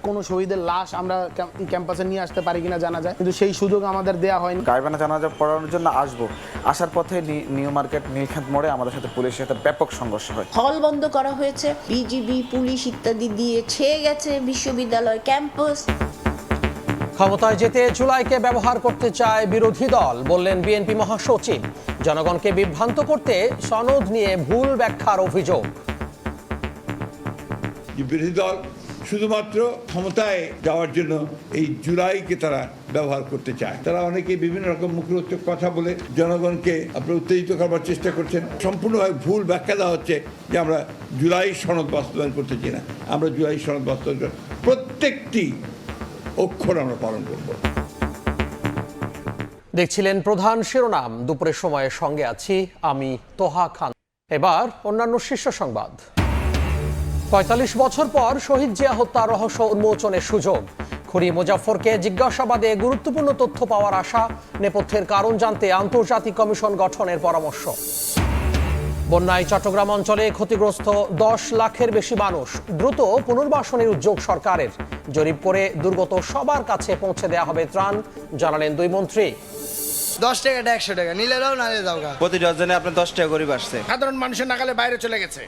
কোনো শহীদের লাশ আমরা ক্যাম্পাসে নিয়ে আসতে পারি কিনা জানা যায়, কিন্তু সেই সুযোগ আমাদের দেওয়া হয়নি। গাইবান্ধা জানাজা পড়ানোর জন্য আসবো, আসার পথে নিউ মার্কেট নীলখাত মোড়ে আমাদের সাথে পুলিশের সাথে ব্যাপক সংঘর্ষ হয়। হল বন্ধ করা হয়েছে, বিজিবি পুলিশ ইত্যাদি দিয়ে ছেয়ে গেছে বিশ্ববিদ্যালয় ক্যাম্পাস। ক্ষমতায় যেতে জুলাইকে ব্যবহার করতে চায় বিরোধী দল, বললেন বিএনপি মহাসচিব। জনগণকে বিভ্রান্ত করতে সনদ নিয়ে ভুল ব্যাখ্যার অভিযোগ। বিরোধী দল শুধুমাত্র ক্ষমতায় যাওয়ার জন্য এই জুলাইকে তারা ব্যবহার করতে চায়। তারা অনেকে বিভিন্ন রকম মুখরোচক কথা বলে জনগণকে আপনার উত্তেজিত করবার চেষ্টা করছেন। সম্পূর্ণভাবে ভুল ব্যাখ্যা দেওয়া হচ্ছে যে আমরা জুলাই সনদ বাস্তবায়ন করতেছি না। আমরা জুলাই সনদ বাস্তবায়ন প্রত্যেকটি অক্ষর আমরা পালন করব। দেখছিলেন প্রধান শিরোনাম। দুপুরের সময়ে সঙ্গে আছি আমি তোহা খান। এবার অন্যান্য শীর্ষ সংবাদ। ৪৫ বছর পর শহীদ জিয়া হত্যার রহস্য উন্মোচনের সুযোগ। খুনি মুজাফফরকে জিজ্ঞাসাবাদে গুরুত্বপূর্ণ তথ্য পাওয়ার আশা। নেপথ্যের কারণ জানতে আন্তর্জাতিক কমিশন গঠনের পরামর্শ। বন্যায় চট্টগ্রাম অঞ্চলে ক্ষতিগ্রস্ত 10 লাখের বেশি মানুষ। দ্রুত পুনর্বাসনের উদ্যোগ সরকারের। জরিপ করে দুর্গত সবার কাছে পৌঁছে দেওয়া হবে ত্রাণ, জানালেন দুই মন্ত্রী। 10 টাকাটা 100 টাকা নিলে দাও, নালে দাও। প্রতি ডজনে আপনার 10 টাকা গরিব আসছে। সাধারণ মানুষের নাগালে বাইরে চলে গেছে।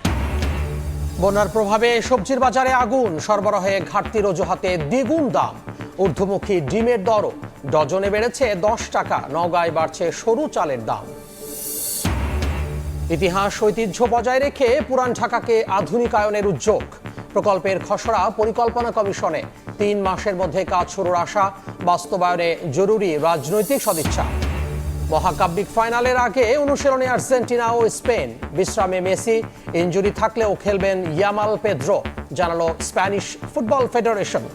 বন্যার প্রভাবে সবজির বাজারে আগুন। সরবরাহে ঘাটতির অজুহাতে দ্বিগুণ দাম। ঊর্ধ্বমুখী ডিমের দরও ডজনে বেড়েছে 10 টাকা। নওগাঁয় বাড়ছে সরু চালের দাম। ইতিহাস ঐতিহ্য বজায় রেখে পুরান ঢাকাকে আধুনিকায়নের উদ্যোগ। প্রকল্পের খসড়া পরিকল্পনা কমিশনে। 3 মাসের মধ্যে কাজ শুরুর আশা। বাস্তবায়নে জরুরি রাজনৈতিক সদিচ্ছা। মহাকাব্যিক ফাইনালের আগে অনুশীলনে আর্জেন্টিনা ও স্পেন। বিশ্রামে মেসি, ইনজুরি থাকলেও খেলবেন ইয়ামাল পেদ্রো, জানালো স্প্যানিশ ফুটবল ফেডারেশন।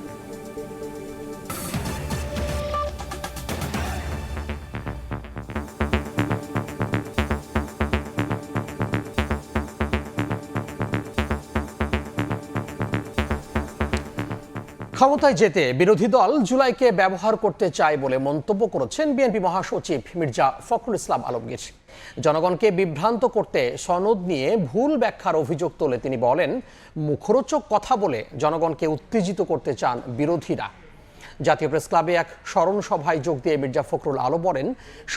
ক্ষমতায় যেতে বিরোধী দল জুলাইকে ব্যবহার করতে চায় বলে মন্তব্য করেছেন বিএনপি মহাসচিব মির্জা ফখরুল ইসলাম আলমগীর। জনগণকে বিভ্রান্ত করতে সনদ নিয়ে ভুল ব্যাখ্যার অভিযোগ তুলে তিনি বলেন, মুখরোচক কথা বলে জনগণকে উত্তেজিত করতে চান বিরোধীরা। জাতীয় প্রেস ক্লাবে এক স্মরণ সভায় যোগ দিয়ে মির্জা ফখরুল আলম বলেন,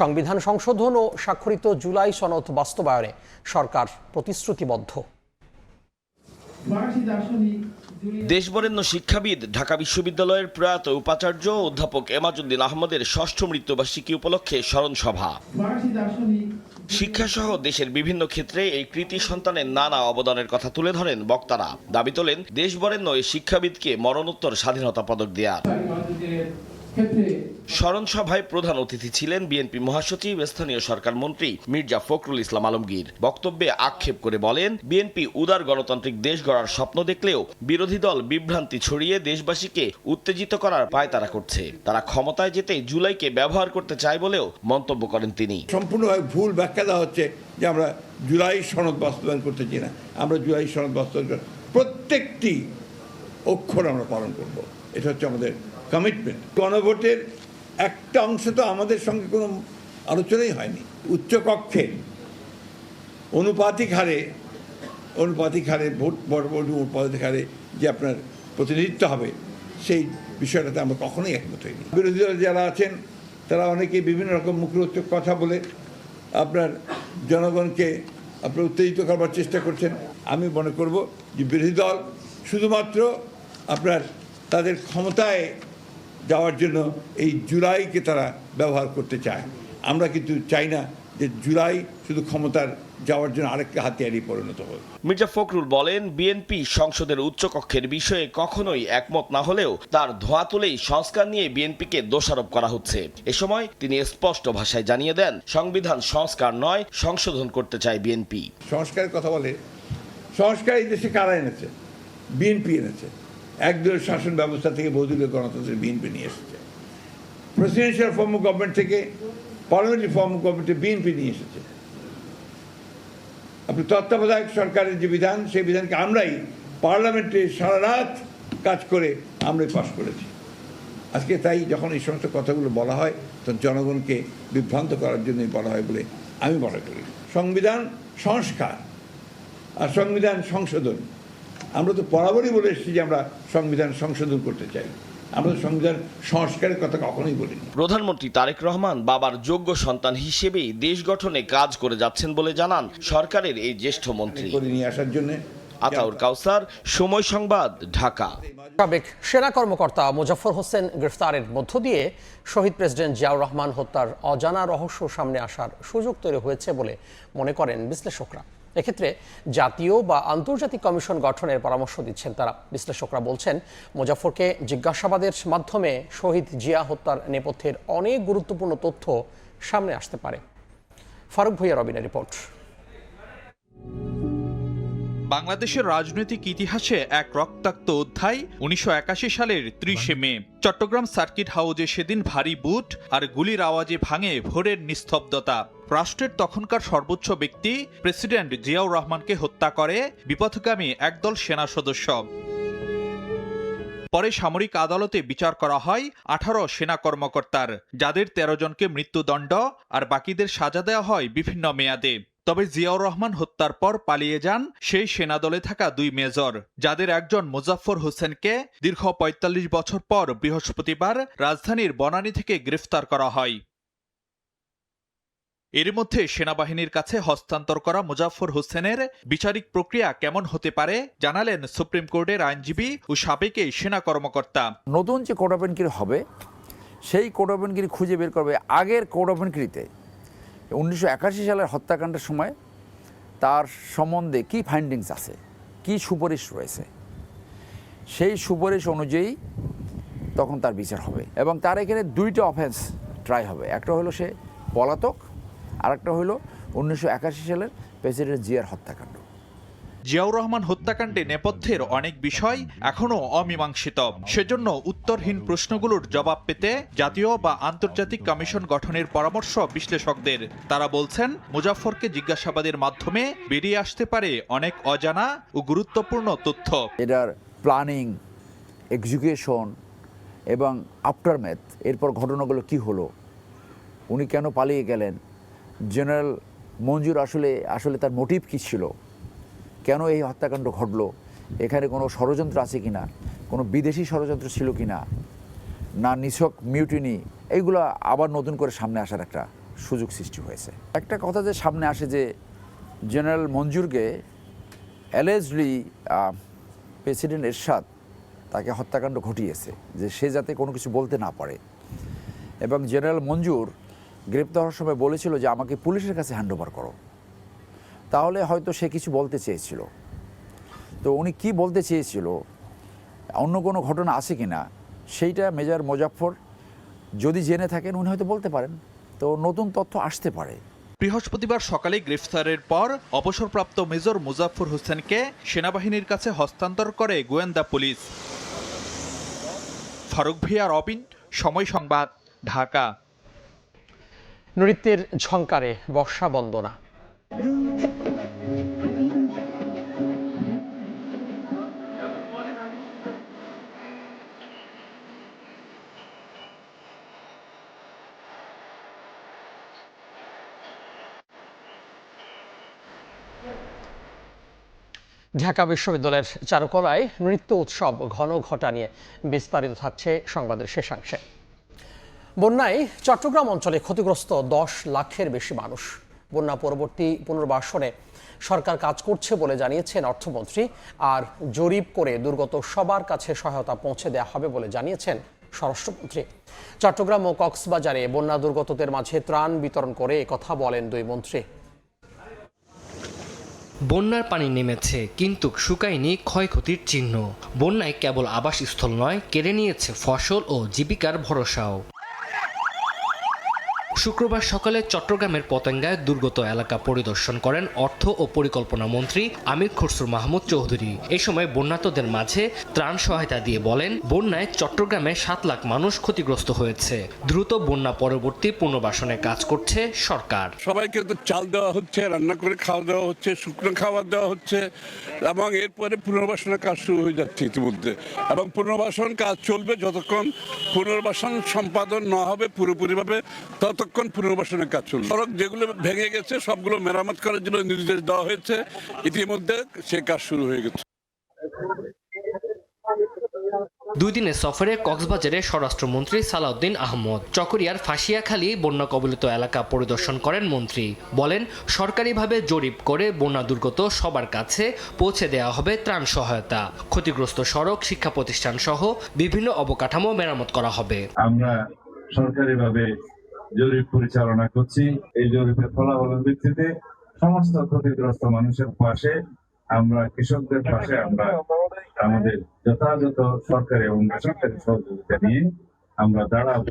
সংবিধান সংশোধন ও স্বাক্ষরিত জুলাই সনদ বাস্তবায়নে সরকার প্রতিশ্রুতিবদ্ধ। দেশবরেণ্য শিক্ষাবিদ, ঢাকা বিশ্ববিদ্যালয়ের প্রয়াত উপাচার্য অধ্যাপক এমাজউদ্দিন আহমদের 6ষ্ঠ মৃত্যুবার্ষিকী উপলক্ষে স্মরণ সভা। শিক্ষাসহ দেশের বিভিন্ন ক্ষেত্রে এই কৃতি সন্তানের নানা অবদানের কথা তুলে ধরেন বক্তারা। দাবি তোলেন দেশবরেণ্য এই শিক্ষাবিদকে মরণোত্তর স্বাধীনতা পদক দেওয়ার। স্মরণ সভায় প্রধান অতিথি ছিলেন বিএনপি মহাসচিব, স্থানীয় সরকার মন্ত্রী মির্জা ফখরুল ইসলাম আলমগীর। বক্তব্যে আক্ষেপ করে বলেন, বিএনপি উদার গণতান্ত্রিক দেশ গড়ার স্বপ্ন দেখলেও বিরোধী দল বিভ্রান্তি ছড়িয়ে দেশবাসীকে উত্তেজিত করার পায়তারা করছে। তারা ক্ষমতায় যেতে জুলাইকে ব্যবহার করতে চায় বলেও মন্তব্য করেন তিনি। সম্পূর্ণভাবে ভুল ব্যাখ্যা দেওয়া হচ্ছে যে আমরা জুলাই সনদ বাস্তবায়ন করতেছি না। আমরা জুলাই সনদ বাস্তবায়ন প্রত্যেকটি অক্ষর আমরা পালন করব। এটা হচ্ছে আমাদের কমিটমেন্ট। গণভোটের একটা অংশ তো আমাদের সঙ্গে কোনো আলোচনাই হয়নি। উচ্চকক্ষে অনুপাতিক হারে ভোট বড় অনুপাতিক হারে যে আপনার প্রতিনিধিত্ব হবে, সেই বিষয়টাতে আমরা কখনোই একমত হইনি। বিরোধী দল যারা আছেন তারা অনেকে বিভিন্ন রকম মুখরোচক কথা বলে আপনার জনগণকে আপনার উত্তেজিত করবার চেষ্টা করছেন। আমি মনে করব যে বিরোধী দল শুধুমাত্র আপনার তাদের ক্ষমতায় যাওয়ার জন্য এই জুলাইকে তারা ব্যবহার করতে চায়। আমরা কিন্তু চাই না যে জুলাই শুধু ক্ষমতার যাওয়ার জন্য আরেকটা হাতিয়ারই পরিণত হবে। মির্জা ফখরুল বলেন, বিএনপি সংসদের উচ্চকক্ষের বিষয়ে কখনোই একমত না হলেও তার ধোঁয়া তুলেই সংস্কার নিয়ে বিএনপিকে দোষারোপ করা হচ্ছে। এ সময় তিনি স্পষ্ট ভাষায় জানিয়ে দেন, সংবিধান সংস্কার নয়, সংশোধন করতে চায় বিএনপি। সংস্কারের কথা বলে, সংস্কার এই দেশে কারা এনেছে? বিএনপি এনেছে। একদলীয় শাসন ব্যবস্থা থেকে বহুদলীয় গণতন্ত্রের বিএনপি নিয়ে এসেছে। প্রেসিডেন্সিয়াল ফর্ম অফ গভর্নমেন্ট থেকে পার্লামেন্টারি ফর্ম অফ গভর্নমেন্টে বিএনপি নিয়ে এসেছে। আপনি তত্ত্বাবধায়ক সরকারের যে বিধান, সেই বিধানকে আমরাই পার্লামেন্টে সারা রাত কাজ করে আমরাই পাশ করেছি। আজকে তাই যখন এই সমস্ত কথাগুলো বলা হয়, তখন জনগণকে বিভ্রান্ত করার জন্যই বলা হয় বলে আমি মনে করি। সংবিধান সংস্কার আর সংবিধান সংশোধন আমরা তো বরাবরই বলে এসেছি যে আমরা সংবিধান সংশোধন করতে চাই, আমরা সংবিধান সংস্কারের কথা কখনোই বলিনি। প্রধানমন্ত্রী তারেক রহমান বাবার যোগ্য সন্তান হিসেবেই দেশ গঠনে কাজ করে যাচ্ছেন বলে জানান সরকারের এই জ্যেষ্ঠ মন্ত্রী। করে নিয়ে আসার জন্য আতাউর কাউসার, সময় সংবাদ, ঢাকা। সাবেক সেনা কর্মকর্তা মোজাফফর হোসেন গ্রেফতারের মধ্য দিয়ে শহীদ প্রেসিডেন্ট জিয়াউর রহমান হত্যার অজানা রহস্য সামনে আসার সুযোগ তৈরি হয়েছে বলে মনে করেন বিশ্লেষকরা। এক্ষেত্রে জাতীয় বা আন্তর্জাতিক কমিশন গঠনের পরামর্শ দিচ্ছেন তারা। বিশ্লেষকরা বলছেন, মোজাফফরকে জিজ্ঞাসাবাদের মাধ্যমে শহীদ জিয়া হত্যার নেপথ্যের অনেক গুরুত্বপূর্ণ তথ্য সামনে আসতে পারে। ফারুক ভূঁইয়া রবিনের রিপোর্ট। বাংলাদেশের রাজনৈতিক ইতিহাসে এক রক্তাক্ত অধ্যায় ১৯৮১ সালের ৩০শে মে। চট্টগ্রাম সার্কিট হাউজে সেদিন ভারী বুট আর গুলির আওয়াজে ভাঙে ভোরের নিস্তব্ধতা। রাষ্ট্রের তখনকার সর্বোচ্চ ব্যক্তি প্রেসিডেন্ট জিয়াউর রহমানকে হত্যা করে বিপথগামী একদল সেনা সদস্য। পরে সামরিক আদালতে বিচার করা হয় ১৮ সেনা কর্মকর্তার, যাদের ১৩ জনকে মৃত্যুদণ্ড আর বাকিদের সাজা দেওয়া হয় বিভিন্ন মেয়াদে। তবে জিয়াউর রহমান হত্যার পর পালিয়ে যান সেই সেনাদলে থাকা ২ মেজর, যাদের একজন মোজাফফর হোসেনকে দীর্ঘ ৪৫ বছর পর বৃহস্পতিবার রাজধানীর বনানী থেকে গ্রেফতার করা হয়। এর মধ্যে সেনাবাহিনীর কাছে হস্তান্তর করা মোজাফফর হোসেনের বিচারিক প্রক্রিয়া কেমন হতে পারে জানালেন সুপ্রিম কোর্টের আইনজীবী ও সাবেক এই সেনা কর্মকর্তা। নতুন যে কোড অফ এনক্রি হবে, সেই কোড অফ এনক্রি খুঁজে বের করবে আগের কোড অফ এনক্রিতে ১৯৮১ সালের হত্যাকাণ্ডের সময় তার সম্বন্ধে কি ফাইন্ডিংস আছে, কি সুপারিশ রয়েছে, সেই সুপারিশ অনুযায়ী তখন তার বিচার হবে। এবং তার এখানে ২টা অফেন্স ট্রাই হবে। একটা হলো সে পলাতক, আর একটা হলো ১৯৮১ সালের প্রেসিডেন্ট জিয়ার হত্যাকাণ্ড। জিয়াউর রহমান হত্যাকাণ্ডে নেপথ্যের অনেক বিষয় এখনও অমীমাংসিত। সেজন্য উত্তরহীন প্রশ্নগুলোর জবাব পেতে জাতীয় বা আন্তর্জাতিক কমিশন গঠনের পরামর্শ বিশ্লেষকদের। তারা বলছেন, মুজাফফরকে জিজ্ঞাসাবাদের মাধ্যমে বেরিয়ে আসতে পারে অনেক অজানা ও গুরুত্বপূর্ণ তথ্য। এটার প্ল্যানিং, এক্সিকিউশন এবং আফটারম্যাথ, এরপর ঘটনাগুলো কি হলো, উনি কেন পালিয়ে গেলেন, জেনারেল মঞ্জুর আসলে তার মোটিভ কী ছিল, কেন এই হত্যাকাণ্ড ঘটলো, এখানে কোনো ষড়যন্ত্র আছে কিনা, কোনো বিদেশি ষড়যন্ত্র ছিল কিনা, না নিছক মিউটিনি, এইগুলো আবার নতুন করে সামনে আসার একটা সুযোগ সৃষ্টি হয়েছে। একটা কথা যে সামনে আসে যে জেনারেল মঞ্জুরকে অ্যালেজলি প্রেসিডেন্ট এরশাদ তাকে হত্যাকাণ্ড ঘটিয়েছে, যে সে যাতে কোনো কিছু বলতে না পারে। এবং জেনারেল মঞ্জুর গ্রেপ্তার হওয়ার সময় বলেছিল যে আমাকে পুলিশের কাছে হ্যান্ডওভার করো, তাহলে হয়তো সে কিছু বলতে চেয়েছিল। তো উনি কি বলতে চেয়েছিল, অন্য কোনো ঘটনা আছে কি না, সেইটা মেজর মোজাফফর যদি জেনে থাকেন উনি হয়তো বলতে পারেন, তো নতুন তথ্য আসতে পারে। বৃহস্পতিবার সকালে গ্রেফতারের পর অবসরপ্রাপ্ত মেজর মুজাফফর হোসেনকে সেনাবাহিনীর কাছে হস্তান্তর করে গোয়েন্দা পুলিশ। ফারুক ভূঁইয়া, রবিন, সময় সংবাদ, ঢাকা। নৃত্যের ঝংকারে বর্ষা বন্দনা। ঢাকা বিশ্ববিদ্যালয়ের চারুকলায় নৃত্য উৎসব ঘন ঘটা নিয়ে বিস্তারিত থাকছে সংবাদের শেষাংশে। বন্যায় চট্টগ্রাম অঞ্চলে ক্ষতিগ্রস্ত ১০ লাখের বেশি মানুষ। বন্যা পরবর্তী পুনর্বাসনে সরকার কাজ করছে বলে জানিয়েছেন অর্থমন্ত্রী, আর জরিপ করে দুর্গত সবার কাছে সহায়তা পৌঁছে দেওয়া হবে বলে জানিয়েছেন স্বরাষ্ট্রমন্ত্রী। চট্টগ্রাম ও কক্সবাজারে বন্যা দুর্গতদের মাঝে ত্রাণ বিতরণ করে একথা বলেন দুই মন্ত্রী। বন্যার পানি নেমেছে, কিন্তু শুকায়নি ক্ষয়ক্ষতির চিহ্ন। বন্যায় কেবল আবাসস্থল নয়, কেড়ে নিয়েছে ফসল ও জীবিকার ভরসাও। শুক্রবার সকালে চট্টগ্রামের পতেঙ্গায় দুর্গত এলাকা পরিদর্শন করেন অর্থ ও পরিকল্পনা মন্ত্রী আমির খসরু মাহমুদ চৌধুরী। এই সময় বন্যার্তদের মাঝে ত্রাণ সহায়তা দিয়ে বলেন, বন্যায় চট্টগ্রামে ৭ লাখ মানুষ ক্ষতিগ্রস্ত হয়েছে। দ্রুত বন্যা পরবর্তী পুনর্বাসনে কাজ করছে সরকার। সবাইকে তো চাল দেওয়া হচ্ছে, রান্না করে খাওয়া দেওয়া হচ্ছে, শুকনো খাবার দেওয়া হচ্ছে, এবং এরপরে পুনর্বাসনের কাজ শুরু হয়ে যাচ্ছে ইতিমধ্যে। এবং পুনর্বাসন কাজ চলবে যতক্ষণ পুনর্বাসন সম্পাদন না হবে পুরোপুরিভাবে, ততক্ষণ পুনর্বাসনের কাজ চলবে। সড়ক যেগুলো ভেঙে গেছে সবগুলো মেরামত করার জন্য নির্দেশ দেওয়া হয়েছে, ইতিমধ্যে সে কাজ শুরু হয়ে গেছে। দুই দিনের সফরে কক্সবাজারে স্বরাষ্ট্রমন্ত্রী সালাউদ্দিন আহমদ। চকরিয়ার ফাঁসিয়াখালী বন্যা কবলিত এলাকা পরিদর্শন করেন মন্ত্রী। বলেন, সরকারিভাবে জরিপ করে বন্যা দুর্গত সবার কাছে পৌঁছে দেওয়া হবে ত্রাণ সহায়তা। ক্ষতিগ্রস্ত সড়ক, শিক্ষা প্রতিষ্ঠান সহ বিভিন্ন অবকাঠামো মেরামত করা হবে। আমরা সরকারিভাবে জরিপ পরিচালনা করছি। এই জরিপের ফলাফলের ভিত্তিতে সমস্ত ক্ষতিগ্রস্ত মানুষের পাশে, আমরা কৃষকদের পাশে আমরা আমাদের যথাযথ সরকারি এবং বেসরকারি সহযোগিতা নিয়ে আমরা দাঁড়াবো।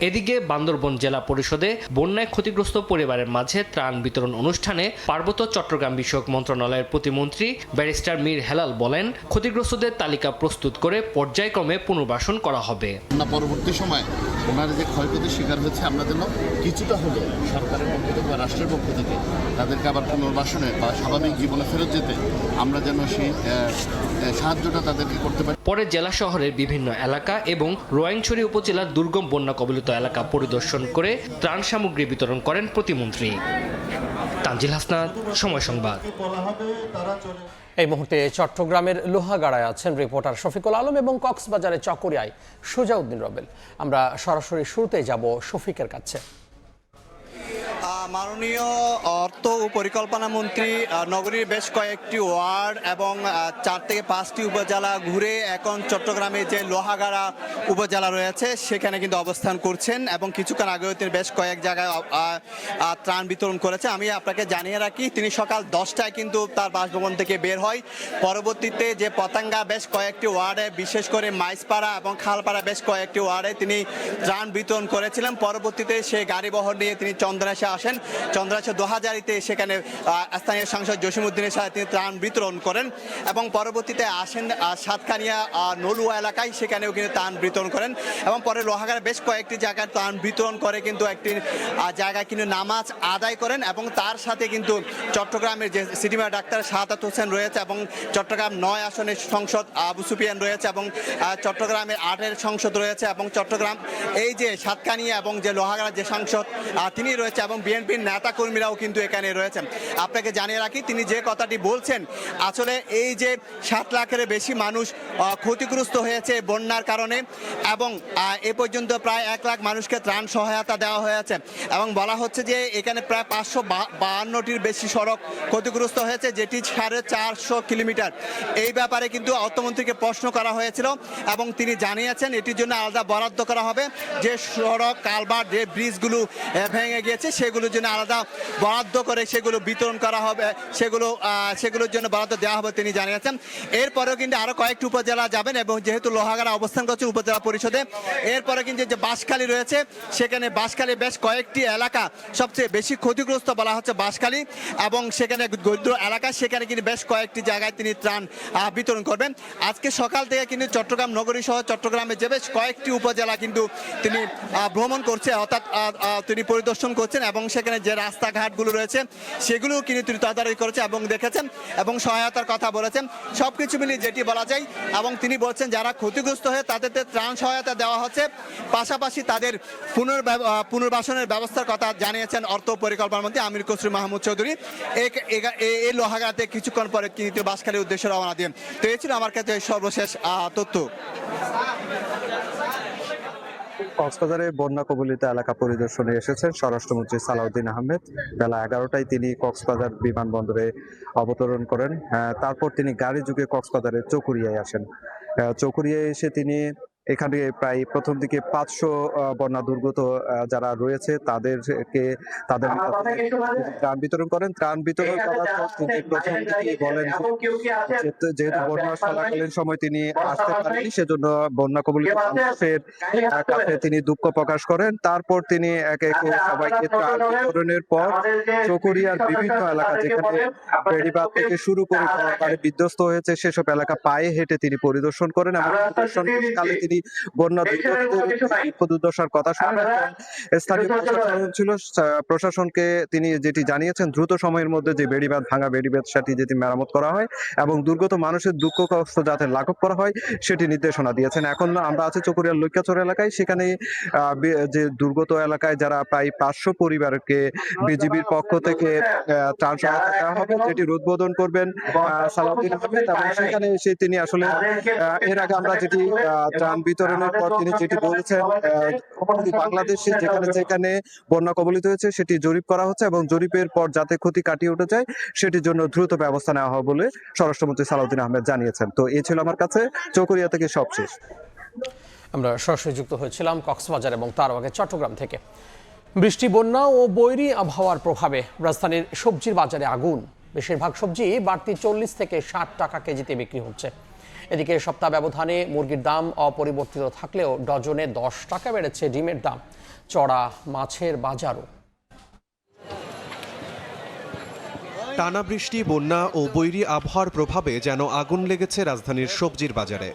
এদিকে বান্দরবান জেলা পরিষদে বন্যায় ক্ষতিগ্রস্ত পরিবারের মাঝে ত্রাণ বিতরণ অনুষ্ঠানে পার্বত্য চট্টগ্রাম বিষয়ক মন্ত্রণালয়ের প্রতিমন্ত্রী ব্যারিস্টার মীর হেলাল বলেন, ক্ষতিগ্রস্তদের তালিকা প্রস্তুত করে পর্যায়ক্রমে পুনর্বাসন করা হবে। পরবর্তী সময় ওনারা যে ক্ষয়ক্ষতির শিকার হয়েছে, আমরা যেন কিছুটা হলেও সরকারের পক্ষ থেকে বা রাষ্ট্রের পক্ষ থেকে তাদেরকে আবার পুনর্বাসনে বা স্বাভাবিক জীবনে ফেরত যেতে আমরা যেন সেই সাহায্যটা তাদেরকে করতে পারি। পরে জেলা শহরের বিভিন্ন এলাকা এবং রোয়াংছড়ি উপজেলার দুর্গম বন্যা কবলিত এলাকা পরিদর্শন করে ত্রাণ সামগ্রী বিতরণ করেন প্রতিমন্ত্রী। তানজিল হাসনাত, সময় সংবাদ। এই মুহূর্তে চট্টগ্রামের লোহাগাড়ায় আছেন রিপোর্টার শফিকুল আলম এবং কক্সবাজারের চকরিয়ায় সুজাউদ্দিন রবেল। আমরা সরাসরি শুরুতেই যাব শফিকের কাছে। মাননীয় অর্থ ও পরিকল্পনা মন্ত্রী নগরীর বেশ কয়েকটি ওয়ার্ড এবং 4 থেকে 5টি উপজেলা ঘুরে এখন চট্টগ্রামে যে লোহাগাড়া উপজেলা রয়েছে সেখানে কিন্তু অবস্থান করছেন এবং কিছুক্ষণ আগেও তিনি বেশ কয়েক জায়গায় ত্রাণ বিতরণ করেছে। আমি আপনাকে জানিয়ে রাখি, তিনি সকাল 10টায় কিন্তু তার বাসভবন থেকে বের হয়। পরবর্তীতে যে পতেঙ্গা বেশ কয়েকটি ওয়ার্ডে, বিশেষ করে মাইজপাড়া এবং খালপাড়া বেশ কয়েকটি ওয়ার্ডে তিনি ত্রাণ বিতরণ করেছিলেন। পরবর্তীতে সেই গাড়ি বহর নিয়ে তিনি চন্দ্রাশে আসেন। চন্দ্রাশে 2000-তে সেখানে স্থানীয় সাংসদ জসিমউদ্দিনের সাথে তিনি ত্রাণ বিতরণ করেন এবং পরবর্তীতে আসেন সাতকানিয়া নলুয়া এলাকায়, সেখানেও কিন্তু ত্রাণ বিতরণ করেন এবং পরে লোহাগাড়া বেশ কয়েকটি জায়গায় ত্রাণ বিতরণ করে কিন্তু একটি জায়গায় কিন্তু নামাজ আদায় করেন এবং তার সাথে কিন্তু চট্টগ্রামের যে city mayor doctor Shahadat Hossain রয়েছে এবং চট্টগ্রাম 9 আসনের সংসদ আবু সুফিয়ান রয়েছে এবং চট্টগ্রামের 8-এর সংসদ রয়েছে এবং চট্টগ্রাম এই যে সাতকানিয়া এবং যে লোহাগাড়ার যে সাংসদ তিনি রয়েছে এবং বিএনপির নেতা কর্মীরাও কিন্তু এখানে রয়েছেন। আপনাকে জানিয়ে রাখি, তিনি যে কথাটি বলছেন, আসলে এই যে 7 লাখের বেশি মানুষ ক্ষতিগ্রস্ত হয়েছে বন্যার কারণে এবং এ পর্যন্ত প্রায় 1 লাখ মানুষকে ত্রাণ সহায়তা দেওয়া হয়েছে এবং বলা হচ্ছে যে এখানে প্রায় 552টির বেশি সড়ক ক্ষতিগ্রস্ত হয়েছে, যেটি 450 কিলোমিটার। এই ব্যাপারে কিন্তু অর্থমন্ত্রীকে প্রশ্ন করা হয়েছিল এবং তিনি জানিয়েছেন এটির জন্য আলাদা বরাদ্দ করা হবে। যে সড়ক, কালভার্ট, যে ব্রিজগুলো ভেঙে গিয়েছে সেগুলোর জন্য আলাদা বরাদ্দ করে সেগুলো বিতরণ করা হবে, সেগুলোর জন্য বরাদ্দ দেওয়া হবে তিনি জানিয়েছেন। এরপরেও কিন্তু আরো কয়েকটি উপজেলা যাবেন এবং যেহেতু লোহাগাড়া অবস্থান করছে উপজেলা পরিষদে, এরপরে কিন্তু যে বাঁশখালী রয়েছে সেখানে বাঁশখালী বেশ কয়েকটি এলাকা সবচেয়ে বেশি ক্ষতিগ্রস্ত বলা হচ্ছে বাঁশখালী এবং সেখানে দরিদ্র এলাকা, সেখানে কিন্তু বেশ কয়েকটি জায়গায় তিনি ত্রাণ বিতরণ করবেন। আজকে সকাল থেকে কিন্তু চট্টগ্রাম নগরী সহ চট্টগ্রামে যে বেশ কয়েকটি উপজেলা কিন্তু তিনি ভ্রমণ করছে, অর্থাৎ তিনি পরিদর্শন করছেন এবং সেখানে যে রাস্তাঘাটগুলো রয়েছে সেগুলো কিন্তু তিনি তদারকি করেছেন এবং দেখেছেন এবং সহায়তার কথা বলেছেন। সবকিছু মিলিয়ে যেটি বলা যায় এবং তিনি বলছেন যারা ক্ষতিগ্রস্ত হয়ে তাদের ত্রাণ সহায়তা দেওয়া হচ্ছে, পাশাপাশি তাদের পুনর্বাসনের ব্যবস্থার কথা জানিয়েছেন অর্থ পরিকল্পনা মন্ত্রী আমির খসরু মাহমুদ চৌধুরী। এই লোহাগাড়াতে কিছুক্ষণ পরে কিন্তু বাঁশখালীর উদ্দেশ্যে রওনা দিন। তো এই ছিল আমার কাছে সর্বশেষ তথ্য। কক্সবাজারে বন্যা কবলিত এলাকা পরিদর্শনে এসেছেন স্বরাষ্ট্রমন্ত্রী সালাউদ্দিন আহমেদ। বেলা 11টায় তিনি কক্সবাজার বিমানবন্দরে অবতরণ করেন। তারপর তিনি গাড়ি যুগে কক্সবাজারের চকরিয়ায় আসেন। চকরিয়ায় এসে তিনি এখানে প্রায় প্রথম দিকে 500 বন্যা দুর্গত যারা রয়েছে তাদের ত্রাণ বিতরণ করেন। ত্রাণ বিতরণ করার পর তিনি প্রথম দিকে বলেন যেহেতু বন্যা চলাকালীন সময় তিনি আসতে পারেননি, সেজন্য বন্যা কবলিত মানুষের কাছে তিনি দুঃখ প্রকাশ করেন। তারপর তিনি একে একে সবাইকে ত্রাণ বিতরণের পর চকরিয়ার বিভিন্ন এলাকা যেখানে বেড়িবাঁধ থেকে শুরু করে বাড়ি বিধ্বস্ত হয়েছে সেসব এলাকা পায়ে হেঁটে তিনি পরিদর্শন করেন এবং পরিদর্শনকালে তিনি বন্যা দুর্দশার কথা শুনলেন। স্থানীয় প্রশাসন ছিল, প্রশাসনকে তিনি যেটি জানিয়েছেন দ্রুত সময়ের মধ্যে যে বেড়িবাঁধ ভাঙা বেড়িবাঁধ সেটি যেটি মেরামত করা হয় এবং দুর্গত মানুষের দুঃখ কষ্ট যাতে লাঘব করা হয় সেটি নির্দেশনা দিয়েছেন। এখন আমরা আছি চকরিয়ার লক্ষ্যাচর এলাকায়, সেখানে যে দুর্গত এলাকায় যারা প্রায় 500 পরিবারকে বিজিবির পক্ষ থেকে ত্রাণ সহায়তা দেওয়া হবে, যেটি উদ্বোধন করবেন সালাউদ্দিন আহমেদ। এবং সেখানে এসে তিনি আসলে এর আগে আমরা যেটি ত্রাণ বিতরণের পর তিনি যেটি বলেছেন বাংলাদেশে যেখানে যেখানে বন্যা কবলিত হয়েছে সেটি জরিপ করা হচ্ছে এবং জরিপের পর যাতে ক্ষতি কাটিয়ে উঠে যায় সেটির জন্য দ্রুত ব্যবস্থা নেওয়া হবে বলে স্বরাষ্ট্রমন্ত্রী সালাউদ্দিন আহমেদ জানিয়েছেন। তো এই ছিল আমার কাছে চকরিয়া থেকে সবশেষ। আমরা সরাসরি যুক্ত হয়েছিলাম কক্সবাজার এবং তার আগে চট্টগ্রাম থেকে। বৃষ্টি, বন্যা ও বৈরী আবহাওয়ার প্রভাবে রাজধানীর সবজির বাজারে আগুন। বেশিরভাগ সবজি বাড়তি 40 থেকে 60 টাকা কেজিতে বিক্রি হচ্ছে। এদিকে সপ্তাহ ব্যবধানে মুরগির দাম অপরিবর্তিত থাকলেও ডজনে 10 টাকা বেড়েছে ডিমের দাম। চড়া মাছের বাজারও। টানা বৃষ্টি, বন্যা ও বৈরী আবহাওয়ার প্রভাবে যেন আগুন লেগেছে রাজধানীর সবজির বাজারে।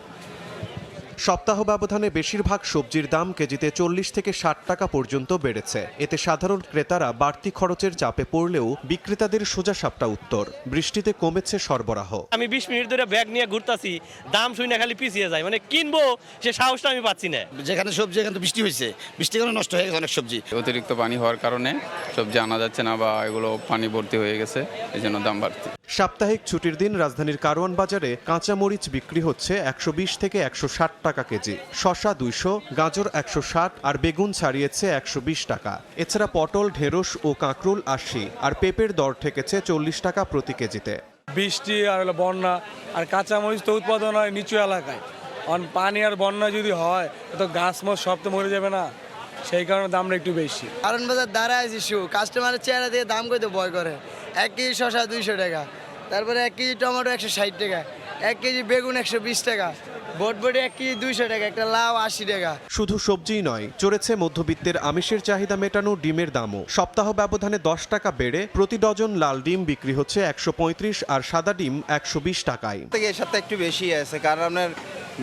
সপ্তাহ ব্যবধানে বেশিরভাগ সবজির দাম কেজিতে 40 থেকে 60 টাকা পর্যন্ত বেড়েছে। এতে সাধারণ ক্রেতারা বাড়তি খরচের চাপে পড়লেও বিক্রেতাদের সোজা সাপটা উত্তর, বৃষ্টিতে কমেছে সরবরাহ। আমি 20 মিনিট ধরে ব্যাগ নিয়ে ঘুরতাছি, দাম শুনে খালি পিছিয়ে যায়, মানে কিনবো সে সাহসটা আমি পাচ্ছি না। যেখানে সবজি এখানে বৃষ্টি হয়েছে, বৃষ্টির কারণে নষ্ট হয়ে গেছে অনেক সবজি। অতিরিক্ত পানি হওয়ার কারণে সবজি আনা যাচ্ছে না বা এগুলো পানি ভর্তি হয়ে গেছে, এই জন্য দাম বাড়তি। সাপ্তাহিক ছুটির দিন রাজধানীর কারওয়ান বাজারে কাঁচা মরিচ বিক্রি হচ্ছে 120 থেকে 160 টাকা কেজি, শসা 200, গাজর 160 আর বেগুন ছাড়িয়েছে 120 টাকা। এছাড়া পটল, ঢেঁড়স ও কাঁকরোল 80 আর পেঁপের দর ঠেকেছে 40 টাকা প্রতি কেজিতে। বৃষ্টি আর বন্যা আর কাঁচামরিচ তো উৎপাদন হয় নিচু এলাকায়, পানি আর বন্যা যদি হয় তো গাছ মাছ সব তো মরে যাবে না, সেই কারণে দামটা একটু বেশি। কারণ বাজার দাঁড়ায় কাস্টমারের চেহারা দিয়ে দাম করতে ভয় করে। 1 কেজি শসা 200 টাকা, তারপরে 1 কেজি টমেটো 160 টাকা, 1 কেজি বেগুন 120 টাকা, বটবটি 1 কেজি 200 টাকা, একটা লাউ 80 টাকা। শুধু সবজিই নয়, চড়েছে মধ্যবিত্তের আমিষের চাহিদা মেটানো ডিমের দামও। সপ্তাহ ব্যবধানে 10 টাকা বেড়ে প্রতি ডজন লাল ডিম বিক্রি হচ্ছে 135 আর সাদা ডিম 120 টাকায়। এই সপ্তাহে একটু বেশি আছে, কারণ আপনার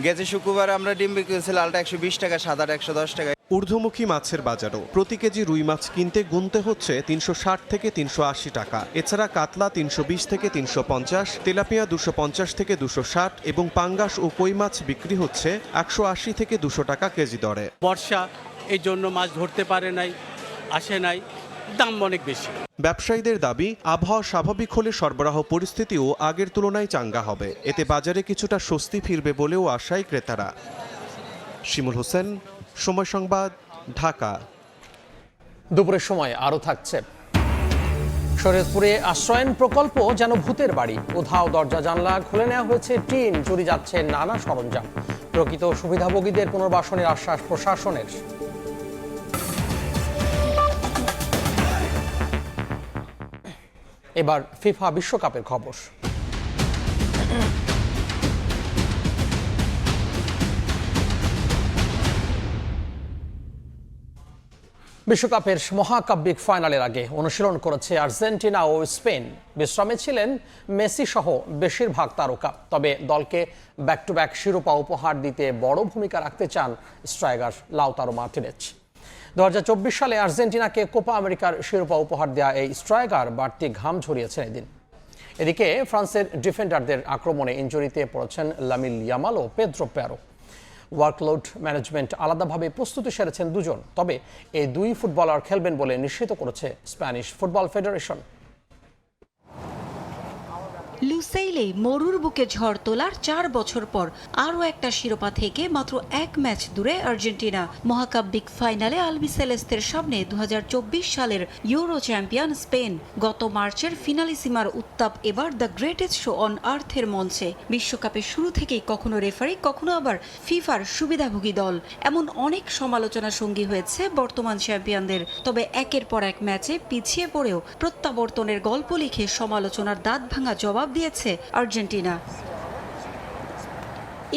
গেছে শুক্রবার আমরা ডিম বিক্রি করছি লালটা 120 টাকা, সাদাটা 110 টাকা। ঊর্ধ্বমুখী মাছের বাজারও প্রতি কেজি রুই মাছ কিনতে গুনতে হচ্ছে 360 থেকে 380 টাকা। এছাড়া কাতলা 320 থেকে 350, তেলাপিয়া 250 থেকে 260 এবং পাঙ্গাস ও কই মাছ বিক্রি হচ্ছে 180 থেকে 200 টাকা কেজি দরে। বর্ষা, এই জন্য মাছ ধরতে পারে নাই, আসে নাই, দাম অনেক বেশি। ব্যবসায়ীদের দাবি, আবহাওয়া স্বাভাবিক হলে সরবরাহ পরিস্থিতিও আগের তুলনায় চাঙ্গা হবে। এতে বাজারে কিছুটা স্বস্তি ফিরবে বলেও আশায় ক্রেতারা। শিমুল হোসেন, সময় সংবাদ, ঢাকা। দুপুরের সময় আরও থাকছে। শরীয়তপুরে আশ্রয়ন প্রকল্প যেন ভূতের বাড়ি। উধাও দরজা জানলা খুলে নেওয়া হয়েছে, টিন চুরি যাচ্ছে নানা সরঞ্জাম। প্রকৃত সুবিধাভোগীদের পুনর্বাসনের আশ্বাস প্রশাসনের। এবার ফিফা বিশ্বকাপের খবর। বিশ্বকাপের মহাকাব্যিক ফাইনালের আগে অনুশীলন করেছে আর্জেন্টিনা ও স্পেন। বিশ্রামে ছিলেন মেসি সহ বেশিরভাগ তারকা। তবে দলকে ব্যাক টু ব্যাক শিরোপা উপহার দিতে বড় ভূমিকা রাখতে চান স্ট্রাইকার লাউতারো মার্টিনেজ। 2024 সালে আর্জেন্টিনাকে কোপা আমেরিকার শিরোপা উপহার দেওয়া এই স্ট্রাইকার বাড়তি ঘাম ঝরিয়েছেন এদিন। এদিকে ফ্রান্সের ডিফেন্ডারদের আক্রমণে ইনজুরিতে পড়েছেন লামিল ইয়ামাল ও পেদ্রো পেরো। ওয়ার্কলোড ম্যানেজমেন্ট আলাদাভাবে প্রস্তুতি সেরেছেন দুজন। তবে এই দুই ফুটবলার খেলবেন বলে নিশ্চিত করেছে স্প্যানিশ ফুটবল ফেডারেশন। লুসেইলেই মরুর বুকে ঝড় তোলার 4 বছর পর আরও একটা শিরোপা থেকে মাত্র 1 ম্যাচ দূরে আর্জেন্টিনা। মহাকাব্যিক ফাইনালে আলবিসেলেস্তের সামনে 2024 সালের ইউরো চ্যাম্পিয়ন স্পেন। গত মার্চের ফিনালিসিমার উত্তাপ এবার দ্য গ্রেটেস্ট শো অন আর্থের মঞ্চে। বিশ্বকাপের শুরু থেকেই কখনো রেফারি, কখনো আবার ফিফার সুবিধাভোগী দল, এমন অনেক সমালোচনা সঙ্গী হয়েছে বর্তমান চ্যাম্পিয়নদের। তবে একের পর এক ম্যাচে পিছিয়ে পড়েও প্রত্যাবর্তনের গল্প লিখে সমালোচনার দাঁত ভাঙা জবাব দিয়েছে আর্জেন্টিনা।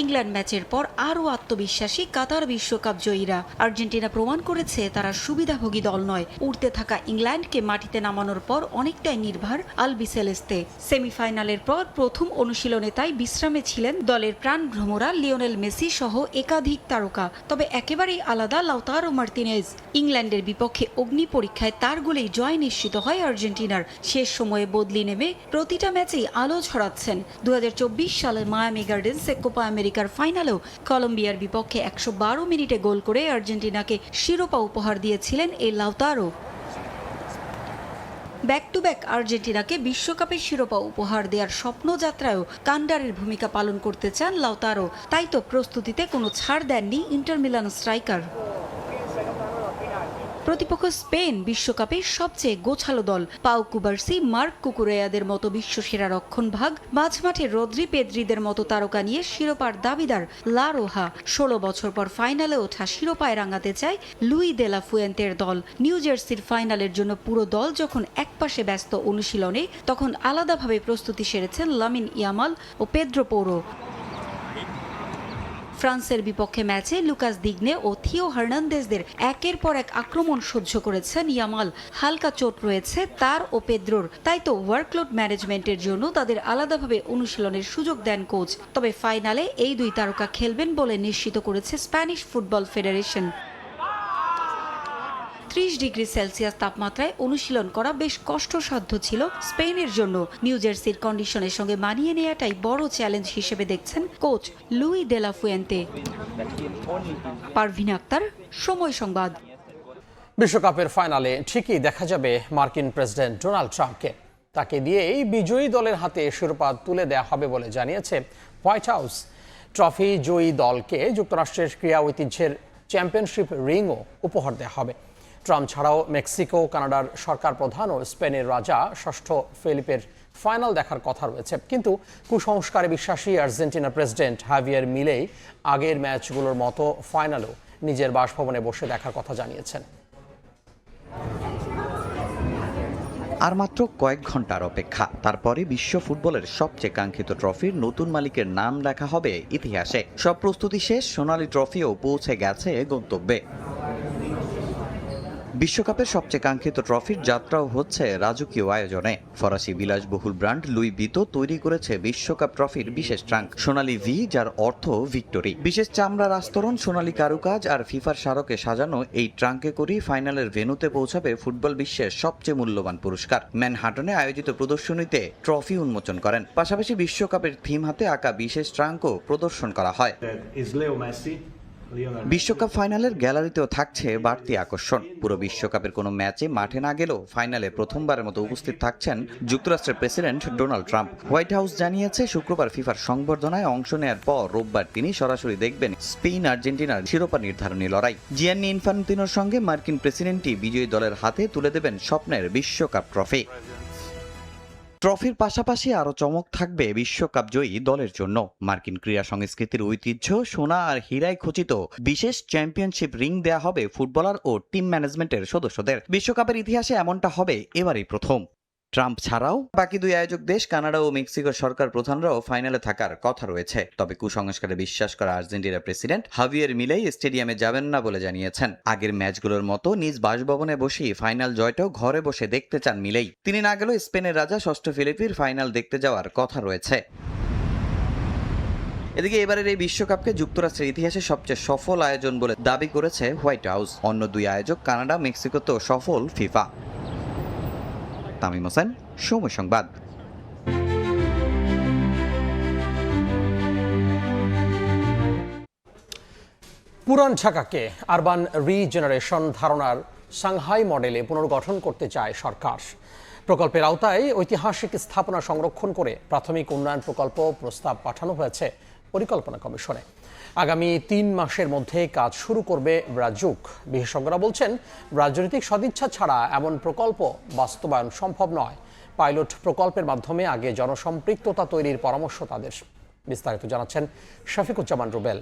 ইংল্যান্ড ম্যাচের পর আরও আত্মবিশ্বাসী কাতার বিশ্বকাপ জয়ীরা। আর্জেন্টিনা প্রমাণ করেছে তারা সুবিধাভোগী দল নয়। উঠতে থাকা ইংল্যান্ডকে মাটিতে নামানোর পর অনেকটাই নির্ভর আলবিসেলেস্তে। সেমিফাইনালের পর প্রথম অনুশীলনে তাই বিশ্রামে ছিলেন দলের প্রাণভ্রমরা লিওনেল মেসি সহ একাধিক তারকা। তবে একেবারেই আলাদা লাউতারো মার্তিনেজ। ইংল্যান্ডের বিপক্ষে অগ্নি পরীক্ষায় তার গোলেই জয় নিশ্চিত হয় আর্জেন্টিনার। শেষ সময়ে বদলি নেমে প্রতিটা ম্যাচেই আলো ছড়াচ্ছেন। 2024 সালে মায়ামি গার্ডেন্সে কোপা আমেরিকার ফাইনালেও কলম্বিয়ার বিপক্ষে 112 মিনিটে গোল করে আর্জেন্টিনাকে শিরোপা উপহার দিয়েছিলেন এই লাউতারো। ব্যাক টু ব্যাক আর্জেন্টিনাকে বিশ্বকাপের শিরোপা উপহার দেওয়ার স্বপ্নযাত্রায়ও কান্ডারের ভূমিকা পালন করতে চান লাউতারো। তাই তো প্রস্তুতিতে কোনো ছাড় দেননি ইন্টার মিলান স্ট্রাইকার। প্রতিপক্ষ স্পেন বিশ্বকাপের সবচেয়ে গোছালো দল। পাউ কুবার্সি, মার্ক কুকুরেয়াদের মতো বিশ্বসেরা রক্ষণভাগ, মাঝমাঠে রদ্রি পেদ্রিদের মতো তারকা নিয়ে শিরোপার দাবিদার লা রোহা। 16 বছর পর ফাইনালে ওঠা শিরোপায় রাঙাতে চায় লুই দে লা ফুয়েন্তের দল। নিউ জার্সির ফাইনালের জন্য পুরো দল যখন একপাশে ব্যস্ত অনুশীলনে, তখন আলাদাভাবে প্রস্তুতি সেরেছেন লামিন ইয়ামাল ও পেদ্রো পোরো। ফ্রান্সের বিপক্ষে ম্যাচে লুকাস দিগনে ও থিও হার্নান্দেজদের একের পর এক আক্রমণ সহ্য করেছেন ইয়ামাল। হালকা চোট রয়েছে তার ও পেদ্রোর, তাই তো ওয়ার্কলোড ম্যানেজমেন্টের জন্য তাদের আলাদাভাবে অনুশীলনের সুযোগ দেন কোচ। তবে ফাইনালে এই দুই তারকা খেলবেন বলে নিশ্চিত করেছে Spanish football federation. 30 degree Celsius তাপমাত্রায় অনুশীলন করা বেশ কষ্টসাধ্য ছিল স্পেনের জন্য। নিউ জার্সির কন্ডিশনের সঙ্গে মানিয়ে নেওয়াটাই বড় চ্যালেঞ্জ হিসেবে দেখছেন কোচ লুই দে লা ফুয়েন্তে। পারভিন আক্তার, সময় সংবাদ। বিশ্বকাপের ফাইনালে ঠিকই দেখা যাবে মার্কিন প্রেসিডেন্ট ডোনাল্ড ট্রাম্পকে। তাকে দিয়েই বিজয়ী দলের হাতে শিরোপা তুলে দেওয়া হবে বলে জানিয়েছে হোয়াইট হাউস। ট্রফি জয়ী দলকে যুক্তরাষ্ট্রের ক্রীড়া ঐতিহ্যের চ্যাম্পিয়নশিপ রিংও উপহার দেওয়া হবে। ট্রাম্প ছাড়াও মেক্সিকো, কানাডার সরকার প্রধান ও স্পেনের রাজা ষষ্ঠ ফিলিপের ফাইনাল দেখার কথা রয়েছে। কিন্তু কুসংস্কারে বিশ্বাসী আর্জেন্টিনার প্রেসিডেন্ট হাভিয়ের মিলেই আগের ম্যাচগুলোর মতো ফাইনালেও নিজের বাসভবনে বসে দেখার কথা জানিয়েছেন। আর মাত্র কয়েক ঘন্টার অপেক্ষা, তারপরে বিশ্ব ফুটবলের সবচেয়ে কাঙ্ক্ষিত ট্রফির নতুন মালিকের নাম লেখা হবে ইতিহাসে। সব প্রস্তুতি শেষ, সোনালী ট্রফিও পৌঁছে গেছে গন্তব্যে। বিশ্বকাপের সবচেয়ে কাঙ্ক্ষিত ট্রফির যাত্রাও হচ্ছে রাজকীয় আয়োজনে। ফরাসি বিলাসবহুল ব্র্যান্ড লুই ভিতো তৈরি করেছে বিশ্বকাপ ট্রফির বিশেষ ট্রাঙ্ক সোনালী ভি, যার অর্থ ভিক্টোরি। বিশেষ চামড়ার আস্তরণ, সোনালী কারুকাজ আর ফিফার স্মারকে সাজানো এই ট্রাঙ্কে করেই ফাইনালের ভেন্যুতে পৌঁছাবে ফুটবল বিশ্বের সবচেয়ে মূল্যবান পুরস্কার। ম্যানহাটনে আয়োজিত প্রদর্শনীতে ট্রফি উন্মোচন করেন। পাশাপাশি বিশ্বকাপের থিম হাতে আঁকা বিশেষ ট্রাঙ্কও প্রদর্শন করা হয়। বিশ্বকাপ ফাইনালের গ্যালারিতেও থাকছে বাড়তি আকর্ষণ। পুরো বিশ্বকাপের কোনো ম্যাচে মাঠে না গেলেও ফাইনালে প্রথমবারের মতো উপস্থিত থাকছেন যুক্তরাষ্ট্রের president Donald Trump. White house জানিয়েছে শুক্রবার ফিফার সংবর্ধনায় অংশ নেওয়ার পর রোববার তিনি সরাসরি দেখবেন স্পেন আর্জেন্টিনার শিরোপা নির্ধারণী লড়াই। জিয়ান্নি ইনফান্তিনোর সঙ্গে মার্কিন প্রেসিডেন্টই বিজয়ী দলের হাতে তুলে দেবেন স্বপ্নের বিশ্বকাপ ট্রফি। ট্রফির পাশাপাশি আরও চমক থাকবে বিশ্বকাপ জয়ী দলের জন্য। মার্কিন ক্রীড়া সংস্কৃতির ঐতিহ্য, সোনা আর হীরায় খচিত বিশেষ চ্যাম্পিয়নশিপ রিং দেয়া হবে ফুটবলার ও টিম ম্যানেজমেন্টের সদস্যদের। বিশ্বকাপের ইতিহাসে এমনটা হবে এবারই প্রথম। ট্রাম্প ছাড়াও বাকি দুই আয়োজক দেশ কানাডা ও মেক্সিকোর সরকার প্রধানরাও ফাইনালে থাকার কথা রয়েছে। তবে কুসংস্কারে বিশ্বাস করা আর্জেন্টিনার প্রেসিডেন্ট হাভিয়ের মিলেই স্টেডিয়ামে যাবেন না বলে জানিয়েছেন। আগের ম্যাচগুলোর মতো নিজ বাসভবনে বসেই ফাইনাল জয়টাও ঘরে বসে দেখতে চান মিলেই। তিনি না গেলেও স্পেনের রাজা ষষ্ঠ ফিলিপির ফাইনাল দেখতে যাওয়ার কথা রয়েছে। এদিকে এবারের এই বিশ্বকাপকে যুক্তরাষ্ট্রের ইতিহাসে সবচেয়ে সফল আয়োজন বলে দাবি করেছে হোয়াইট হাউস। অন্য দুই আয়োজক কানাডা, মেক্সিকোতেও সফল ফিফা। তামিম হোসেন, সময় সংবাদ। পুরান ঢাকাকে আরবান রিজেনারেশন ধারণার সাংহাই মডেলে পুনর্গঠন করতে চায় সরকার। প্রকল্পের আওতায় ঐতিহাসিক স্থাপনা সংরক্ষণ করে প্রাথমিক উন্নয়ন প্রকল্প প্রস্তাব পাঠানো হয়েছে পরিকল্পনা কমিশনে। আগামী 3 মাসের মধ্যে কাজ শুরু করবে রাজুক। বিশেষজ্ঞরা বলছেন, রাজনৈতিক সদিচ্ছা ছাড়া এমন প্রকল্প বাস্তবায়ন সম্ভব নয়। পাইলট প্রকল্পের মাধ্যমে আগে জনসম্পৃক্ততা তৈরির পরামর্শ তাদের। বিস্তারিত জানাচ্ছেন শফিকুজ্জামান রুবেল।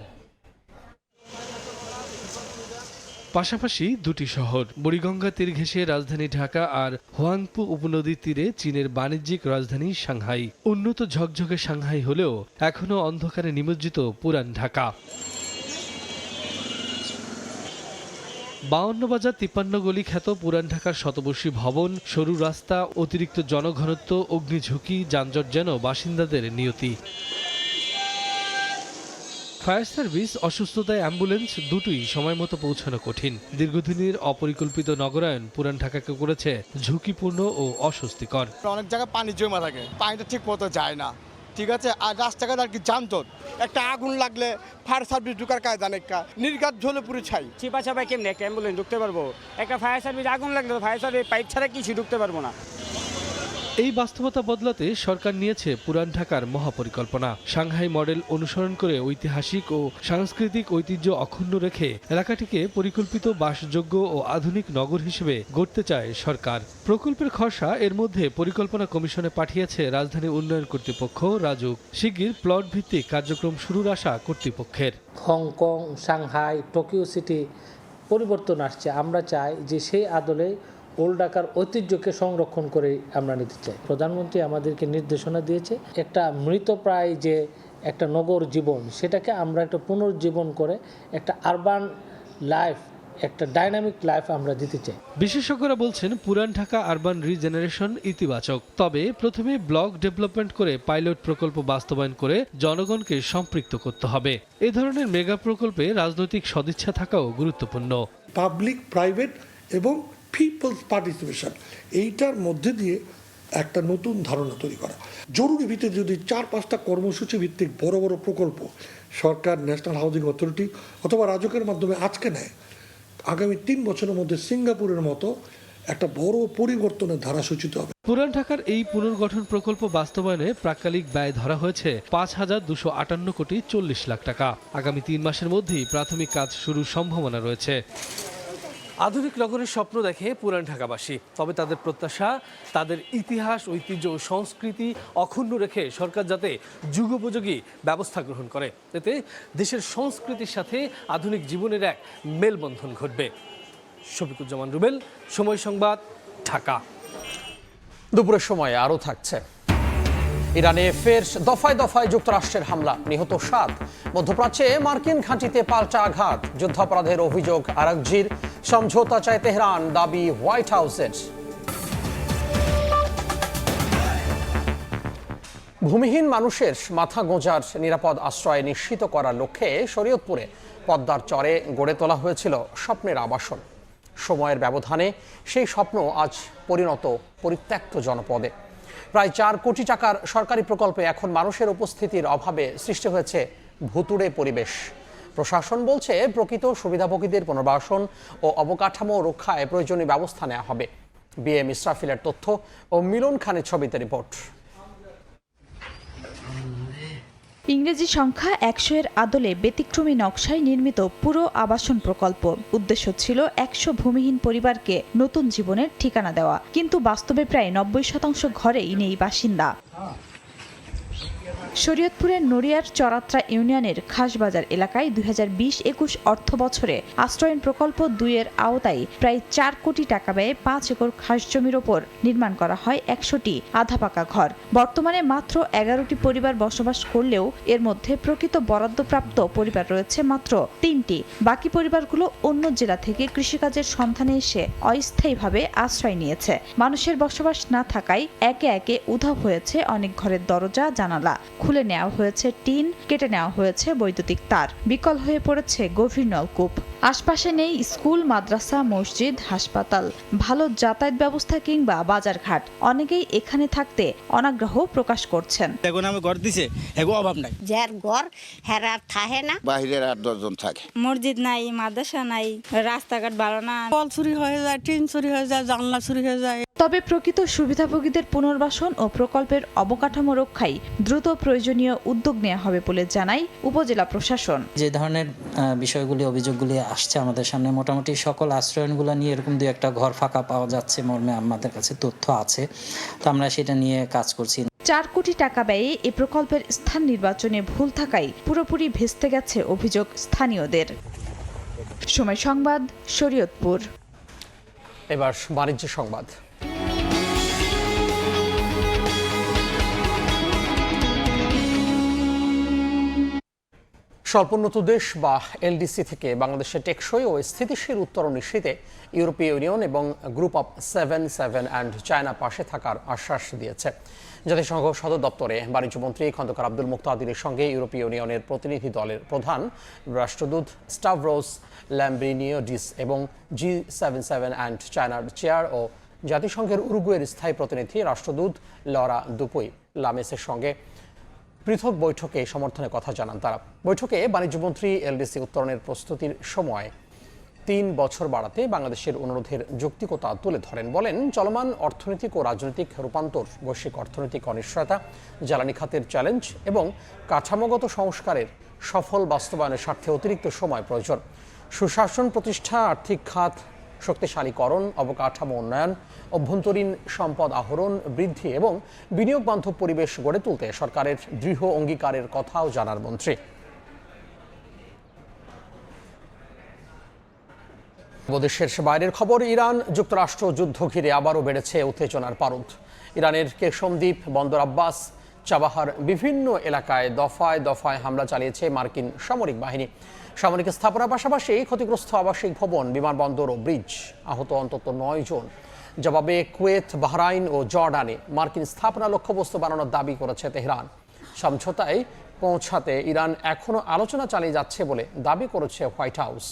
পাশাপাশি দুটি শহর বুড়িগঙ্গা তীর ঘেঁষে রাজধানী ঢাকা আর হোয়াংপু উপনদীর তীরে চীনের বাণিজ্যিক রাজধানী সাংহাই। উন্নত ঝকঝকে সাংহাই হলেও এখনও অন্ধকারে নিমজ্জিত পুরান ঢাকা। 52 বাজার 53 গলি খ্যাত পুরান ঢাকার শতবর্ষী ভবন, সরু রাস্তা, অতিরিক্ত জনঘনত্ব, অগ্নিঝুঁকি, যানজট যেন বাসিন্দাদের নিয়তি। ফায়ার সার্ভিস, অসুস্থতায় অ্যাম্বুলেন্স দুটোই সময় মতো পৌঁছানো কঠিন। দীর্ঘদিনের অপরিকল্পিত নগরায়ন পুরান ঢাকাকে করেছে ঝুঁকিপূর্ণ ও অস্বস্তিকর। অনেক জায়গায় পানি জমা থাকে, পানিটা ঠিক মতো যায় না, ঠিক আছে। আর রাস্তাঘাট আর কি যানজট, একটা আগুন লাগলে ফায়ার সার্ভিস ঢুকার কাজ জানে নির্ঘাত ঝোলে পুরো ছাই। চিপা চাপায় কেমনি একটা অ্যাম্বুলেন্স ঢুকতে পারবো? একটা ফায়ার সার্ভিস আগুন লাগলে ফায়ার সার্ভিস পাইপ ছাড়া কিছু ঢুকতে পারবো না। এই বাস্তবতা বদলাতে সরকার নিয়েছে পুরান ঢাকার মহাপরিকল্পনা। সাংহাই মডেল অনুসরণ করে ঐতিহাসিক ও সাংস্কৃতিক ঐতিহ্য অক্ষুণ্ণ রেখে এলাকাটিকে পরিকল্পিত বাসযোগ্য ও আধুনিক নগর হিসেবে গড়তে চায় সরকার। প্রকল্পের খসড়া এর মধ্যে পরিকল্পনা কমিশনে পাঠিয়েছে রাজধানী উন্নয়ন কর্তৃপক্ষ রাজুক। শিগগির প্লট ভিত্তিক কার্যক্রম শুরুর আশা কর্তৃপক্ষের। হংকং, সাংহাই, টোকিও সিটি পরিবর্তন আসছে। আমরা চাই যে সেই আদলে ওল্ড ঢাকার ঐতিহ্যকে সংরক্ষণ করে আমরা নিতে চাই। প্রধানমন্ত্রী আমাদেরকে নির্দেশনা দিয়েছে একটা মৃতপ্রায় যে একটা নগর জীবন, সেটাকে আমরা একটা পুনর্জীবন করে একটা আরবান লাইফ, একটা ডাইনামিক লাইফ আমরা দিতে চাই। বিশেষজ্ঞরা বলছেন পুরান ঢাকা আরবান রিজেনারেশন ইতিবাচক, তবে প্রথমে ব্লক ডেভেলপমেন্ট করে পাইলট প্রকল্প বাস্তবায়ন করে জনগণকে সম্পৃক্ত করতে হবে। এ ধরনের মেগা প্রকল্পে রাজনৈতিক সদিচ্ছা থাকাও গুরুত্বপূর্ণ। পাবলিক, প্রাইভেট এবং পিপলস পার্টিসিপেশন, এইটার মধ্যে দিয়ে একটা নতুন ধারণা তৈরি করা জরুরি। ভিত্তিতে যদি 4-5টা কর্মসূচি ভিত্তিক বড় বড় প্রকল্প সরকার, ন্যাশনাল হাউজিং অথরিটি অথবা রাজকের মাধ্যমে আজকে নেয়, আগামী 3 বছরের মধ্যে সিঙ্গাপুরের মতো একটা বড় পরিবর্তনের ধারা সূচিত হবে। পুরান ঢাকার এই পুনর্গঠন প্রকল্প বাস্তবায়নে প্রাক্কালিক ব্যয় ধরা হয়েছে 5,258 কোটি 40 লাখ টাকা। আগামী 3 মাসের মধ্যেই প্রাথমিক কাজ শুরুর সম্ভাবনা রয়েছে। আধুনিক নগরের স্বপ্ন দেখে পুরান ঢাকাবাসী, তবে তাদের প্রত্যাশা তাদের ইতিহাস, ঐতিহ্য ও সংস্কৃতি অক্ষুণ্ণ রেখে সরকার যাতে যুগোপযোগী ব্যবস্থা গ্রহণ করে, এতে দেশের সংস্কৃতির সাথে আধুনিক জীবনের এক মেলবন্ধন ঘটবে। শফিকুজ্জামান রুবেল, সময় সংবাদ, ঢাকা। দুপুরের সময় আরও থাকছে। ইরানে ফের দফায় দফায় যুক্তরাষ্ট্রের হামলা, নিহত 7। মধ্যপ্রাচ্যে মার্কিন ঘাঁটিতে পাল্টা আঘাত, যুদ্ধাপরাধের অভিযোগ আরাকজির, সমঝোতা চায় তেহরান, দাবি হোয়াইট হাউসের। ভূমিহীন মানুষের মাথা গোঁজার নিরাপদ আশ্রয় নিশ্চিত করার লক্ষ্যে শরীয়তপুরে পদ্মার চরে গড়ে তোলা হয়েছিল স্বপ্নের আবাসন। সময়ের ব্যবধানে সেই স্বপ্ন আজ পরিণত পরিত্যক্ত জনপদে। প্রায় 4 কোটি টাকার সরকারি প্রকল্পে এখন মানুষের উপস্থিতির অভাবে সৃষ্টি হয়েছে ভুতুড়ে পরিবেশ। প্রশাসন বলছে প্রকৃত সুবিধাভোগীদের পুনর্বাসন ও অবকাঠামো রক্ষায় প্রয়োজনীয় ব্যবস্থা নেওয়া হবে। বিএম ইসরাফিলের তথ্য ও মিলন খানের ছবিতে রিপোর্ট। ইংরেজি সংখ্যা 100-এর আদলে ব্যতিক্রমী নকশায় নির্মিত পুরো আবাসন প্রকল্প। উদ্দেশ্য ছিল 100 ভূমিহীন পরিবারকে নতুন জীবনের ঠিকানা দেওয়া, কিন্তু বাস্তবে প্রায় 90% ঘরেই নেই বাসিন্দা। শরীয়তপুরের নড়িয়ার চরাত্রা ইউনিয়নের খাসবাজার এলাকায় 2020-21 অর্থ বছরে আশ্রয়ন প্রকল্প 2-এর আওতায় প্রায় 4 কোটি টাকা ব্যয়ে 5 একর খাস জমির ওপর নির্মাণ করা হয় 100টি আধা পাকা ঘর। বর্তমানে মাত্র 11টি পরিবার বসবাস করলেও এর মধ্যে প্রকৃত বরাদ্দপ্রাপ্ত পরিবার রয়েছে মাত্র 3টি। বাকি পরিবারগুলো অন্য জেলা থেকে কৃষিকাজের সন্ধানে এসে অস্থায়ীভাবে আশ্রয় নিয়েছে। মানুষের বসবাস না থাকায় একে একে উধাও হয়েছে অনেক ঘরের দরজা, জানালা। খুলে নেওয়া হয়েছে টিন, কেটে নেওয়া হয়েছে বৈদ্যুতিক তার, বিকল হয়ে পড়েছে গভীর নলকূপ। আশপাশে নেই স্কুল, মাদ্রাসা, মসজিদ, হাসপাতাল, ভালো যাতায়াত ব্যবস্থা কিংবা বাজারঘাট। অনেকেই এখানে থাকতে অনাগ্রহ প্রকাশ করছেন। এখন আমি ঘর দিছে, এগো অভাব নাই। যার ঘর হেরার থাকে না, বাইরের 8-10 জন থাকে। মসজিদ নাই, মাদ্রাসা নাই, রাস্তাঘাট ভালো না, কল চুরি হয়ে যায়, টিন চুরি হয়ে যায়, জানলা চুরি হয়ে যায়। তবে প্রকৃত সুবিধাভোগীদের পুনর্বাসন ও প্রকল্পের অবকাঠামো রক্ষায় দ্রুত প্রয়োজনীয় উদ্যোগ নেওয়া হবে বলে জানায় উপজেলা প্রশাসন। যে ধরনের বিষয়গুলি, অভিযোগগুলি আসছে আমাদের সামনে, মোটামুটি সকল আশ্রয়নগুলো নিয়ে এরকম 2-1টা ঘর ফাঁকা পাওয়া যাচ্ছে মর্মে আমাদের কাছে তথ্য আছে, তো আমরা সেটা নিয়ে কাজ করছি। 4 কোটি টাকা ব্যয়ে এ প্রকল্পের স্থান নির্বাচনে ভুল থাকায় পুরোপুরি ভেস্তে গেছে অভিযোগ স্থানীয়দের। সময় সংবাদ, শরীয়তপুর। এবার বাণিজ্য সংবাদ। স্বল্পোন্নত দেশ বা এলডিসি থেকে বাংলাদেশের টেকসই ও স্থিতিশীল উত্তরণ নিশ্চিতে ইউরোপীয় ইউনিয়ন এবং গ্রুপ অফ 7 অ্যান্ড চায়না পাশে থাকার আশ্বাস দিয়েছে। জাতিসংঘ সদর দপ্তরে বাণিজ্যমন্ত্রী খন্দকার আব্দুল মুক্তাদিরের সঙ্গে ইউরোপীয় ইউনিয়নের প্রতিনিধি দলের প্রধান রাষ্ট্রদূত স্টাভ্রোস ল্যাম্ব্রিনিওডিস এবং G77 অ্যান্ড চায়নার চেয়ার ও জাতিসংঘের উরুগুয়ের স্থায়ী প্রতিনিধি রাষ্ট্রদূত লরা দুপুই লামেসের সঙ্গে পৃথক বৈঠকে সমর্থনের কথা জানান তারা। বৈঠকে বাণিজ্যমন্ত্রী এলডিসি উত্তরণের প্রস্তুতির সময় 3 বছর বাড়াতে বাংলাদেশের অনুরোধের যৌক্তিকতা তুলে ধরেন। বলেন, চলমান অর্থনৈতিক ও রাজনৈতিক রূপান্তর, বৈশ্বিক অর্থনৈতিক অনিশ্চয়তা, জ্বালানি খাতের চ্যালেঞ্জ এবং কাঠামোগত সংস্কারের সফল বাস্তবায়নের স্বার্থে অতিরিক্ত সময় প্রয়োজন। সুশাসন প্রতিষ্ঠা, আর্থিক খাত শক্তিশালীকরণ, অবকাঠামো উন্নয়ন, অভ্যন্তরীণ সম্পদ আহরণ বৃদ্ধি এবং বিনিয়োগ বান্ধব পরিবেশ গড়ে তুলতে সরকারের দৃঢ় অঙ্গীকারের কথাও জানার মন্ত্রী। দেশের বাইরের খবর। ইরান যুক্তরাষ্ট্র যুদ্ধ ঘিরে আবারও বেড়েছে উত্তেজনার পারদ। ইরানের কেশমদ্বীপ, বন্দর আব্বাস, চাবাহার বিভিন্ন এলাকায় দফায় দফায় হামলা চালিয়েছে মার্কিন সামরিক বাহিনী। সামরিক স্থাপনার পাশাপাশি ক্ষতিগ্রস্ত আবাসিক ভবন, বিমানবন্দর ও ব্রিজ, আহত অন্তত 9 জন। জবাবে কুয়েত, বাহরাইন ও জর্ডানে মার্কিন স্থাপনা লক্ষ্যবস্তু বানানোর দাবি করেছে তেহরান। সমঝোতায় পৌঁছাতে ইরান এখনও আলোচনা চালিয়ে যাচ্ছে বলে দাবি করেছে হোয়াইট হাউস।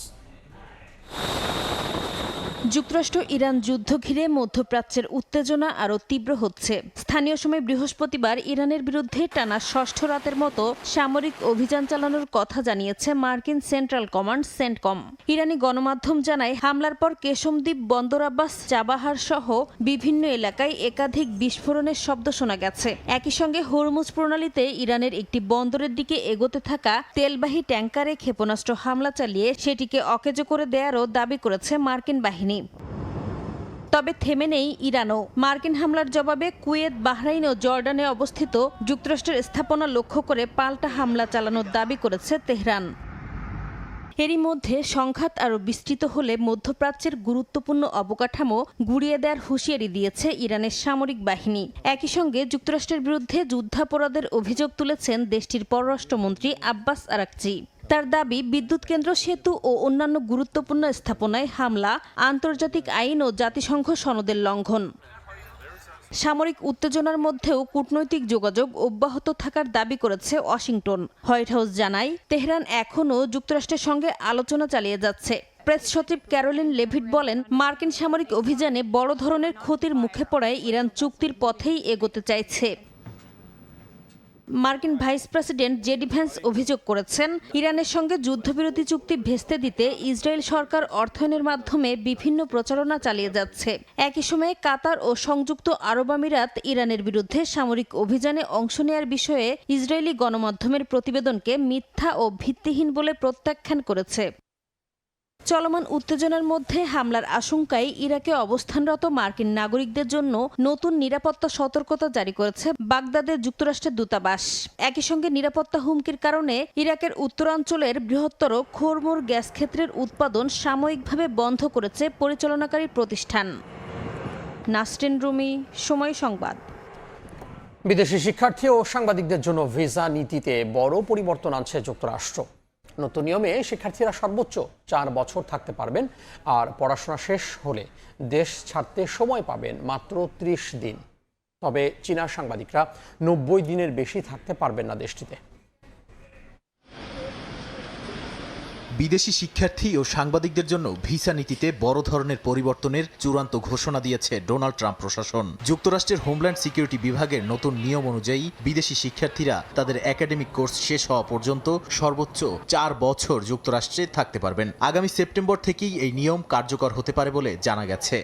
যুক্তরাষ্ট্র ইরান যুদ্ধ ঘিরে মধ্যপ্রাচ্যের উত্তেজনা আরও তীব্র হচ্ছে। স্থানীয় সময় বৃহস্পতিবার ইরানের বিরুদ্ধে টানা 6ষ্ঠ রাতের মতো সামরিক অভিযান চালানোর কথা জানিয়েছে মার্কিন সেন্ট্রাল কমান্ড সেন্টকম। ইরানি গণমাধ্যম জানায়, হামলার পর কেশমদ্বীপ, বন্দর আব্বাস, চাবাহার সহ বিভিন্ন এলাকায় একাধিক বিস্ফোরণের শব্দ শোনা গেছে। একই সঙ্গে হরমুজ প্রণালীতে ইরানের একটি বন্দরের দিকে এগোতে থাকা তেলবাহী ট্যাঙ্কারে ক্ষেপণাস্ত্র হামলা চালিয়ে সেটিকে অকেজো করে দেয়ারও দাবি করেছে মার্কিন বাহিনী। তবে থেমে নেই ইরানও। মার্কিন হামলার জবাবে কুয়েত, বাহরাইন ও জর্ডানে অবস্থিত যুক্তরাষ্ট্রের স্থাপনা লক্ষ্য করে পাল্টা হামলা চালানোর দাবি করেছে তেহরান। এরই মধ্যে সংঘাত আরও বিস্তৃত হলে মধ্যপ্রাচ্যের গুরুত্বপূর্ণ অবকাঠামো গুঁড়িয়ে দেওয়ার হুঁশিয়ারি দিয়েছে ইরানের সামরিক বাহিনী। একই সঙ্গে যুক্তরাষ্ট্রের বিরুদ্ধে যুদ্ধাপরাধের অভিযোগ তুলেছেন দেশটির পররাষ্ট্রমন্ত্রী আব্বাস আরাকচি। তার দাবি, বিদ্যুৎ কেন্দ্র, সেতু ও অন্যান্য গুরুত্বপূর্ণ স্থাপনায় হামলা আন্তর্জাতিক আইন ও জাতিসংঘ সনদের লঙ্ঘন। সামরিক উত্তেজনার মধ্যেও কূটনৈতিক যোগাযোগ অব্যাহত থাকার দাবি করেছে ওয়াশিংটন। হোয়াইট হাউস জানায়, তেহরান এখনও যুক্তরাষ্ট্রের সঙ্গে আলোচনা চালিয়ে যাচ্ছে। প্রেস সচিব ক্যারোলিন লেভিট বলেন, মার্কিন সামরিক অভিযানে বড় ধরনের ক্ষতির মুখে পড়ায় ইরান চুক্তির পথেই এগোতে চাইছে। মার্কিন ভাইস প্রেসিডেন্ট জেডি ভ্যান্স অভিযোগ করেছেন, ইরানের সঙ্গে যুদ্ধবিরতি চুক্তি ভেস্তে দিতে ইসরায়েল সরকার অর্থায়নের মাধ্যমে বিভিন্ন প্রচারণা চালিয়ে যাচ্ছে। একই সময়ে কাতার ও সংযুক্ত আরব আমিরাত ইরানের বিরুদ্ধে সামরিক অভিযানে অংশ নেয়ার বিষয়ে ইসরায়েলি গণমাধ্যমের প্রতিবেদনকে মিথ্যা ও ভিত্তিহীন বলে প্রত্যাখ্যান করেছে। চলমান উত্তেজনার মধ্যে হামলার আশঙ্কায় ইরাকে অবস্থানরত মার্কিন নাগরিকদের জন্য নতুন নিরাপত্তা সতর্কতা জারি করেছে বাগদাদের যুক্তরাষ্ট্রের দূতাবাস। একই সঙ্গে নিরাপত্তা হুমকির কারণে ইরাকের উত্তরাঞ্চলের বৃহত্তর খোরমুর গ্যাস ক্ষেত্রের উৎপাদন সাময়িকভাবে বন্ধ করেছে পরিচালনাকারী প্রতিষ্ঠান। নাসরিন রুমি, সময় সংবাদ। বিদেশি শিক্ষার্থী ও সাংবাদিকদের জন্য ভিসা নীতিতে বড় পরিবর্তন আনছে যুক্তরাষ্ট্র। নতুন নিয়মে শিক্ষার্থীরা সর্বোচ্চ 4 বছর থাকতে পারবেন, আর পড়াশোনা শেষ হলে দেশ ছাড়তে সময় পাবেন মাত্র 30 দিন। তবে চীনা সাংবাদিকরা 90 দিনের বেশি থাকতে পারবেন না দেশটিতে। বিদেশি শিক্ষার্থী ও সাংবাদিকদের জন্য ভিসা নীতিতে বড় ধরনের পরিবর্তনের চূড়ান্ত ঘোষণা দিয়েছে ডোনাল্ড ট্রাম্প প্রশাসন। যুক্তরাষ্ট্রের হোমল্যান্ড সিকিউরিটি বিভাগের নতুন নিয়ম অনুযায়ী বিদেশি শিক্ষার্থীরা তাদের একাডেমিক কোর্স শেষ হওয়া পর্যন্ত সর্বোচ্চ 4 বছর যুক্তরাষ্ট্রে থাকতে পারবেন। আগামী সেপ্টেম্বর থেকেই এই নিয়ম কার্যকর হতে পারে বলে জানা গেছে।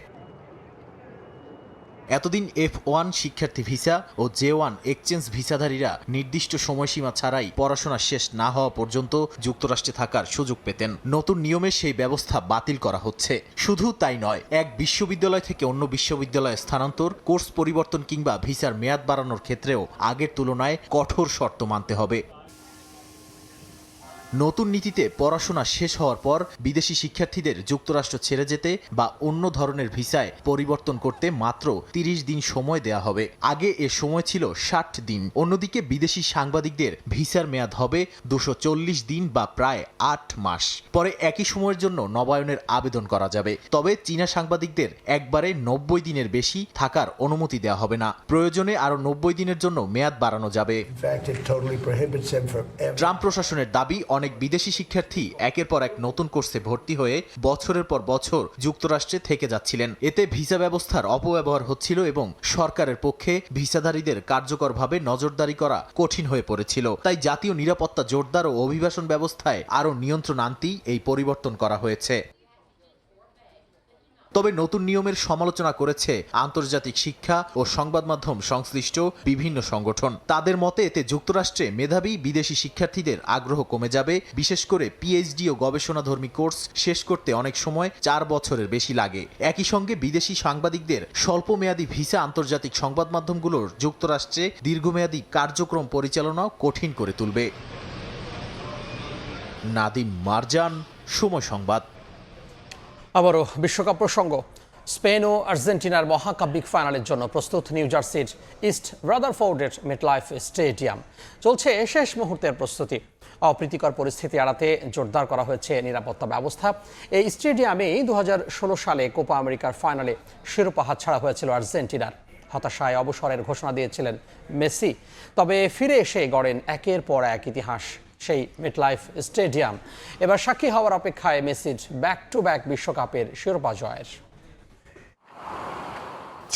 এতদিন F1 শিক্ষার্থী ভিসা ও J1 এক্সচেঞ্জ ভিসাধারীরা নির্দিষ্ট সময়সীমা ছাড়াই পড়াশোনা শেষ না হওয়া পর্যন্ত যুক্তরাষ্ট্রে থাকার সুযোগ পেতেন। নতুন নিয়মে সেই ব্যবস্থা বাতিল করা হচ্ছে। শুধু তাই নয়, এক বিশ্ববিদ্যালয় থেকে অন্য বিশ্ববিদ্যালয়ে স্থানান্তর, কোর্স পরিবর্তন কিংবা ভিসার মেয়াদ বাড়ানোর ক্ষেত্রেও আগের তুলনায় কঠোর শর্ত মানতে হবে। নতুন নীতিতে পড়াশোনা শেষ হওয়ার পর বিদেশি শিক্ষার্থীদের যুক্তরাষ্ট্র ছেড়ে যেতে বা অন্য ধরনের ভিসায় পরিবর্তন করতে মাত্র 30 দিন সময় দেয়া হবে। আগে এ সময় ছিল 60 দিন। অন্যদিকে বিদেশি সাংবাদিকদের ভিসার মেয়াদ হবে 240 দিন বা প্রায় 8 মাস। পরে একই সময়ের জন্য নবায়নের আবেদন করা যাবে। তবে চীনা সাংবাদিকদের একবারে 90 দিনের বেশি থাকার অনুমতি দেওয়া হবে না। প্রয়োজনে আরও 90 দিনের জন্য মেয়াদ বাড়ানো যাবে। ট্রাম্প প্রশাসনের দাবি, অনেক বিদেশি শিক্ষার্থী একের পর এক নতুন কোর্সে ভর্তি হয়ে বছরের পর বছর যুক্তরাষ্ট্রে থেকে যাচ্ছিলেন। এতে ভিসা ব্যবস্থার অপব্যবহার হচ্ছিল এবং সরকারের পক্ষে ভিসাধারীদের কার্যকরভাবে নজরদারি করা কঠিন হয়ে পড়েছিল। তাই জাতীয় নিরাপত্তা জোরদার ও অভিবাসন ব্যবস্থায় আরও নিয়ন্ত্রণ আনতেই এই পরিবর্তন করা হয়েছে। তবে নতুন নিয়মের সমালোচনা করেছে আন্তর্জাতিক শিক্ষা ও সংবাদ মাধ্যম সংশ্লিষ্ট বিভিন্ন সংগঠন। তাদের মতে এতে যুক্তরাষ্ট্রে মেধাবী বিদেশি শিক্ষার্থীদের আগ্রহ কমে যাবে। বিশেষ করে পিএইচডি ও গবেষণাধর্মী কোর্স শেষ করতে অনেক সময় 4 বছরের বেশি লাগে। একই সঙ্গে বিদেশি সাংবাদিকদের স্বল্পমেয়াদী ভিসা আন্তর্জাতিক সংবাদ মাধ্যমগুলোর যুক্তরাষ্ট্রে দীর্ঘমেয়াদী কার্যক্রম পরিচালনাও কঠিন করে তুলবে। নাদিম মারজান, সময় সংবাদ। আবারও বিশ্বকাপ প্রসঙ্গ। স্পেন ও আর্জেন্টিনার মহাকাব্যিক ফাইনালের জন্য প্রস্তুত নিউ জার্সির ইস্ট রাদারফোর্ডের মেটলাইফ স্টেডিয়াম। চলছে শেষ মুহূর্তের প্রস্তুতি। অপ্রীতিকর পরিস্থিতি এড়াতে জোরদার করা হয়েছে নিরাপত্তা ব্যবস্থা। এই স্টেডিয়ামেই 2016 সালে কোপা আমেরিকার ফাইনালে শিরোপা হাতছাড়া হয়েছিল আর্জেন্টিনার। হতাশায় অবসরের ঘোষণা দিয়েছিলেন মেসি। তবে ফিরে এসে গড়েন একের পর এক ইতিহাস সেই মেটলাইফ স্টেডিয়াম। এবার সাক্ষী হওয়ার অপেক্ষায় মেসির ব্যাক টু ব্যাক বিশ্বকাপের শিরোপা জয়ের।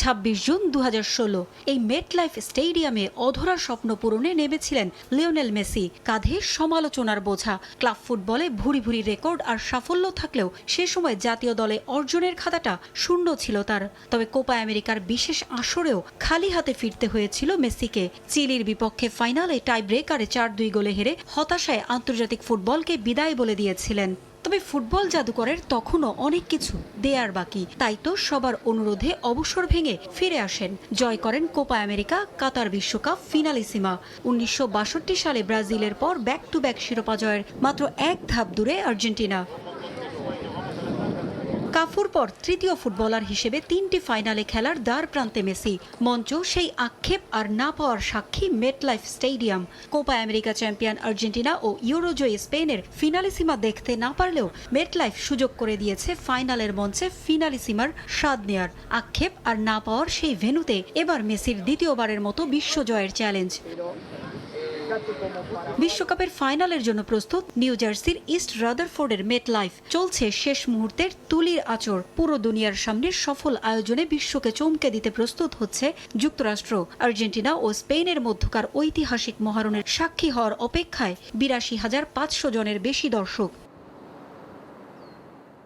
26 জুন 2016 এই মেটলাইফ স্টেডিয়ামে অধরা স্বপ্ন পূরণে নেমেছিলেন লিওনেল মেসি। কাঁধে সমালোচনার বোঝা, ক্লাব ফুটবলে ভুরি ভুরি রেকর্ড আর সাফল্য থাকলেও সে সময় জাতীয় দলে অর্জনের খাতাটা শূন্য ছিল তার। তবে কোপা আমেরিকার বিশেষ আসরেও খালি হাতে ফিরতে হয়েছিল মেসিকে। চিলির বিপক্ষে ফাইনালে টাই ব্রেকারে 4-2 গোলে হেরে হতাশায় আন্তর্জাতিক ফুটবলকে বিদায় বলে দিয়েছিলেন। তবে ফুটবল জাদুকরের তখনও অনেক কিছু দেয়ার বাকি। তাই তো সবার অনুরোধে অবসর ভেঙে ফিরে আসেন। জয় করেন কোপা আমেরিকা, কাতার বিশ্বকাপ, ফিনালিসিমা। 1962 সালে ব্রাজিলের পর ব্যাক টু ব্যাক শিরোপা জয়ের মাত্র এক ধাপ দূরে আর্জেন্টিনা। কাফুর পর তৃতীয় ফুটবলার হিসেবে 3টি ফাইনালে খেলার দ্বার প্রান্তে মেসি। মঞ্চ সেই আক্ষেপ আর না পাওয়ার সাক্ষী MetLife stadium. Copa America champion Argentina ও ইউরোজয়ী স্পেনের ফিনালিসিমা দেখতে না পারলেও মেটলাইফ সুযোগ করে দিয়েছে ফাইনালের মঞ্চে ফিনালিসিমার স্বাদ নেয়ার। আক্ষেপ আর না পাওয়ার সেই ভেন্যুতে এবার মেসির দ্বিতীয়বারের মতো বিশ্বজয়ের চ্যালেঞ্জ। বিশ্বকাপের ফাইনালের জন্য প্রস্তুত নিউ জার্সির ইস্ট রাদারফোর্ডের মেটলাইফ। চলছে শেষ মুহূর্তের তুলির আঁচড়। পুরো দুনিয়ার সামনে সফল আয়োজনে বিশ্বকে চমকে দিতে প্রস্তুত হচ্ছে যুক্তরাষ্ট্র। আর্জেন্টিনা ও স্পেনের মধ্যকার ঐতিহাসিক মহারণের সাক্ষী হওয়ার অপেক্ষায় 82,500 জনের বেশি দর্শক।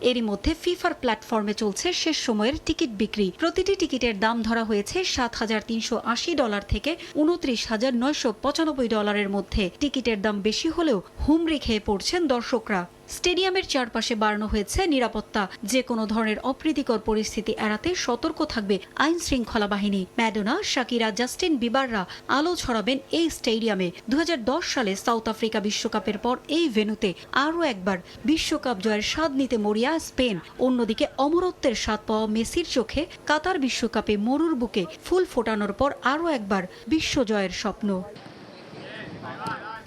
এরই মধ্যে ফিফার প্ল্যাটফর্মে চলছে শেষ সময়ের টিকিট বিক্রি। প্রতিটি টিকিটের দাম ধরা হয়েছে $7,380 থেকে $29,995 মধ্যে। টিকিটের দাম বেশি হলেও হুমড়ি খেয়ে পড়ছেন দর্শকরা। স্টেডিয়ামের চারপাশে বাড়ানো হয়েছে নিরাপত্তা। যে কোনো ধরনের অপ্রীতিকর পরিস্থিতি এড়াতে সতর্ক থাকবে আইন শৃঙ্খলা বাহিনী। ম্যাডোনা, শাকিরা, জাস্টিন বিবাররা আলো ছড়াবেন এই স্টেডিয়ামে। 2010 সালে সাউথ আফ্রিকা বিশ্বকাপের পর এই ভেন্যুতে আরও একবার বিশ্বকাপ জয়ের স্বাদ নিতে মরিয়া স্পেন। অন্যদিকে অমরত্বের স্বাদ পাওয়া মেসির চোখে কাতার বিশ্বকাপে মরুর বুকে ফুল ফোটানোর পর আরও একবার বিশ্বজয়ের স্বপ্ন।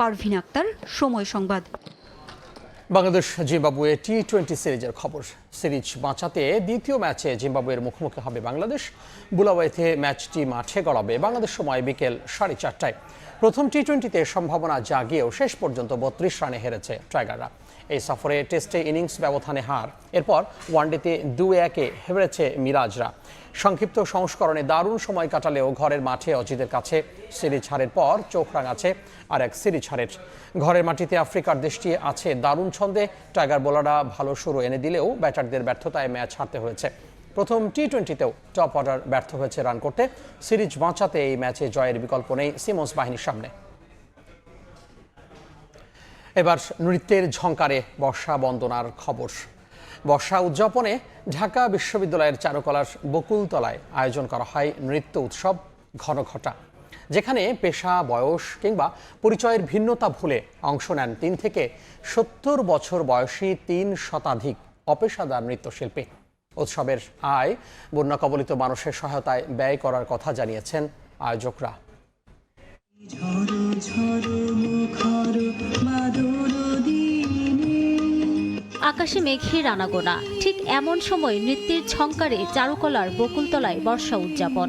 পারভিন আক্তার, সময় সংবাদ। বাংলাদেশ জিম্বাবুয়ে টি-20 সিরিজের খবর। সিরিজ বাঁচাতে দ্বিতীয় ম্যাচে জিম্বাবুয়ের মুখোমুখি হবে বাংলাদেশ। বুলাওয়েতে ম্যাচটি মাঠে গড়াবে বাংলাদেশ সময় বিকেল 4:30টায়। প্রথম টি-20তে সম্ভাবনা জাগিয়েও শেষ পর্যন্ত 32 রানে হেরেছে টাইগাররা। এই সফরে টেস্টে ইনিংস ব্যবধানে হার, এরপর ওয়ানডেতে 2-1-এ হেরেছে মিরাজরা। সংক্ষিপ্ত সংস্করণে দারুণ সময় কাটালেও ঘরের মাঠে অজিতের কাছে সিরিজ হারের পর চোখ রাঙাচ্ছে আর এক সিরিজ হারের। ঘরের মাটিতে আফ্রিকার দেশটি আছে দারুণ ছন্দে। টাইগার বোলাররা ভালো শুরু এনে দিলেও ব্যাটারদের ব্যর্থতায় ম্যাচ হারতে হয়েছে। প্রথম টি-20তেও টপ অর্ডার ব্যর্থ হয়েছে রান করতে। সিরিজ বাঁচাতে এই ম্যাচে জয়ের বিকল্প নেই সিমন্স বাহিনীর সামনে। এবার নৃত্যের ঝংকারে বর্ষা বন্দনার খবর। বর্ষা উদযাপনে ঢাকা বিশ্ববিদ্যালয়ের চারুকলার বকুলতলায় আয়োজন করা হয় নৃত্য উৎসব ঘনঘটা। যেখানে পেশা, বয়স কিংবা পরিচয়ের ভিন্নতা ভুলে অংশ নেন 3 থেকে 70 বছর বয়সী 3 শতাধিক অপেশাদার নৃত্যশিল্পী। উৎসবের আয় বন্যা কবলিত মানুষের সহায়তায় ব্যয় করার কথা জানিয়েছেন আয়োজকরা। আকাশে মেঘের আনাগোনা, ঠিক এমন সময় নৃত্যের ঝংকারে চারুকলার বকুলতলায় বর্ষা উদযাপন।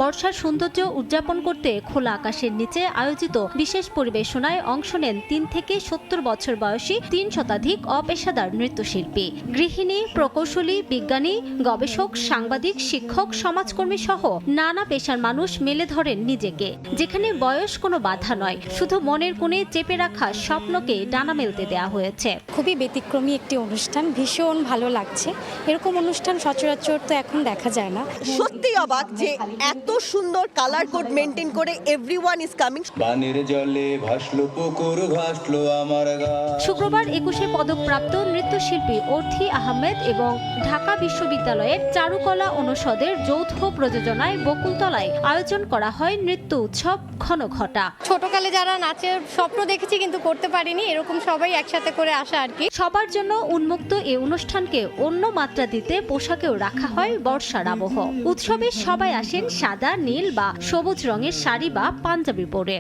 বর্ষার সৌন্দর্য উদযাপন করতে খোলা আকাশের নিচে আয়োজিত বিশেষ পরিবেশনায় অংশ নেন 3 থেকে 70 বছর বয়সী 3 শতাধিক অপেশাদার নৃত্যশিল্পী। গৃহিণী, প্রকৌশলী, বিজ্ঞানী, গবেষক, সাংবাদিক, শিক্ষক, সমাজকর্মী সহ নানা পেশার মানুষ মেলে ধরেন নিজেকে। যেখানে বয়স কোনো বাধা নয়, শুধু মনের কোণে চেপে রাখা স্বপ্নকে ডানা মেলতে দেওয়া হয়েছে। খুবই ব্যতিক্রমী একটি অনুষ্ঠান, ভীষণ ভালো লাগছে। এরকম অনুষ্ঠান সচরাচর তো এখন দেখা যায় না। সত্যি অবাক যে এত সুন্দর কালার কোড মেইনটেইন করে এভরিওয়ান ইজ কামিং। বানের জলে ভাসলো পুকুর, ভাসলো আমার গান। শুক্রবার 21শে পদকপ্রাপ্ত নৃত্যশিল্পী অর্থী আহমেদ এবং ঢাকা বিশ্ববিদ্যালয়ের চারুকলা অনুষদের যৌথ প্রযোজনায় বকুলতলায় আয়োজন করা হয় নৃত্য উৎসব ঘনঘটা। ছোটকালে যারা নাচের স্বপ্ন দেখেছি কিন্তু করতে পারিনি, এরকম সবাই একসাথে করে আসা আর কি। সবার জন্য উন্মুক্ত এই অনুষ্ঠানকে অন্য মাত্রা দিতে পোশাকেও রাখা হয় বর্ষার আবহ। উৎসবে সবাই আসেন সাদা, নীল বা সবুজ রঙের শাড়ি বা পাঞ্জাবি পরে।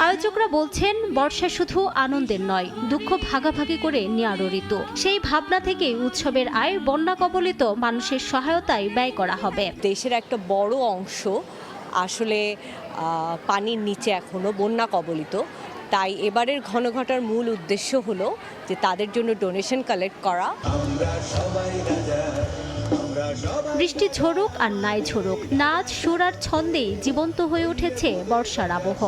আয়োজকরা বলছেন, বর্ষা শুধু আনন্দের নয়, দুঃখ ভাগাভাগি করে নেয়ারও ঋতু। সেই ভাবনা থেকেই উৎসবের আয় বন্যা কবলিত মানুষের সহায়তায় ব্যয় করা হবে। দেশের একটা বড় অংশ আসলে পানির নিচে এখনো বন্যা কবলিত, তাই এবারের ঘনঘটার মূল উদ্দেশ্য হলো যে তাদের জন্য ডোনেশন কালেক্ট করা। বৃষ্টি ঝরুক আর নাই ঝরুক, নাচ, সুর আর ছন্দেই জীবন্ত হয়ে উঠেছে বর্ষার আবহ।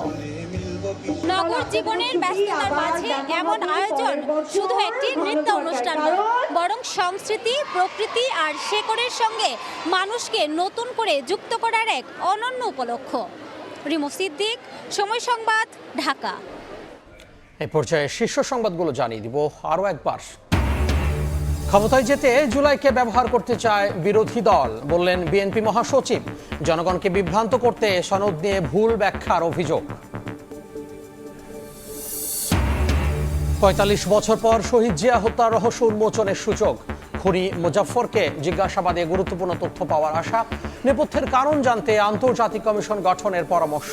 নগর জীবনের ব্যস্ততার মাঝে এমন আয়োজন শুধু একটি নৃত্য অনুষ্ঠান নয়, বরং সংস্কৃতি, প্রকৃতি আর শেকড়ের সঙ্গে মানুষকে নতুন করে যুক্ত করার এক অনন্য উপলক্ষ। রিমো সিদ্দিক, সময় সংবাদ, ঢাকা। এই পর্যায়ে শীর্ষ সংবাদগুলো জানিয়ে দিব আরও একবার। ক্ষমতায় যেতে জুলাইকে ব্যবহার করতে চায় বিরোধী দল, বললেন বিএনপি মহাসচিব। জনগণকে বিভ্রান্ত করতে সনদ নিয়ে ভুল ব্যাখ্যার অভিযোগ। ৪৫ বছর পর শহীদ জিয়া হত্যার রহস্য উন্মোচনের সুযোগ। খুনি মুজাফফরকে জিজ্ঞাসাবাদে গুরুত্বপূর্ণ তথ্য পাওয়ার আশা। নেপথ্যের কারণ জানতে আন্তর্জাতিক কমিশন গঠনের পরামর্শ।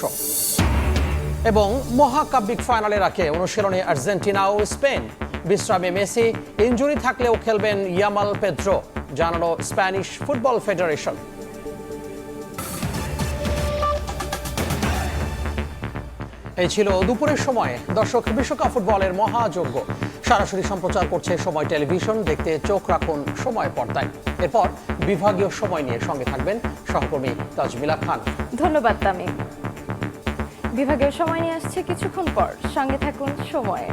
এবং মহাকাব্যিক ফাইনালের আগে অনুশীলনে আর্জেন্টিনা ও স্পেন। বিশ্রামে মেসি, ইনজুরি থাকলেও খেলবেন ইয়ামাল পেদ্রো, জানালো স্প্যানিশ ফুটবল ফেডারেশন। এই ছিল দুপুরের সময়। দর্শক, বিশ্বকাপ ফুটবলের মহাযজ্ঞ সরাসরি সম্প্রচার করছে সময় টেলিভিশন। দেখতে চোখ রাখুন সময় পর্দায়। এরপর বিভাগীয় সময় নিয়ে সঙ্গে থাকবেন সহকর্মী তাজমিলা খান। ধন্যবাদ তামিম। বিভাগীয় সময় নিয়ে আসছে কিছুক্ষণ পর, সঙ্গে থাকুন সময়ে।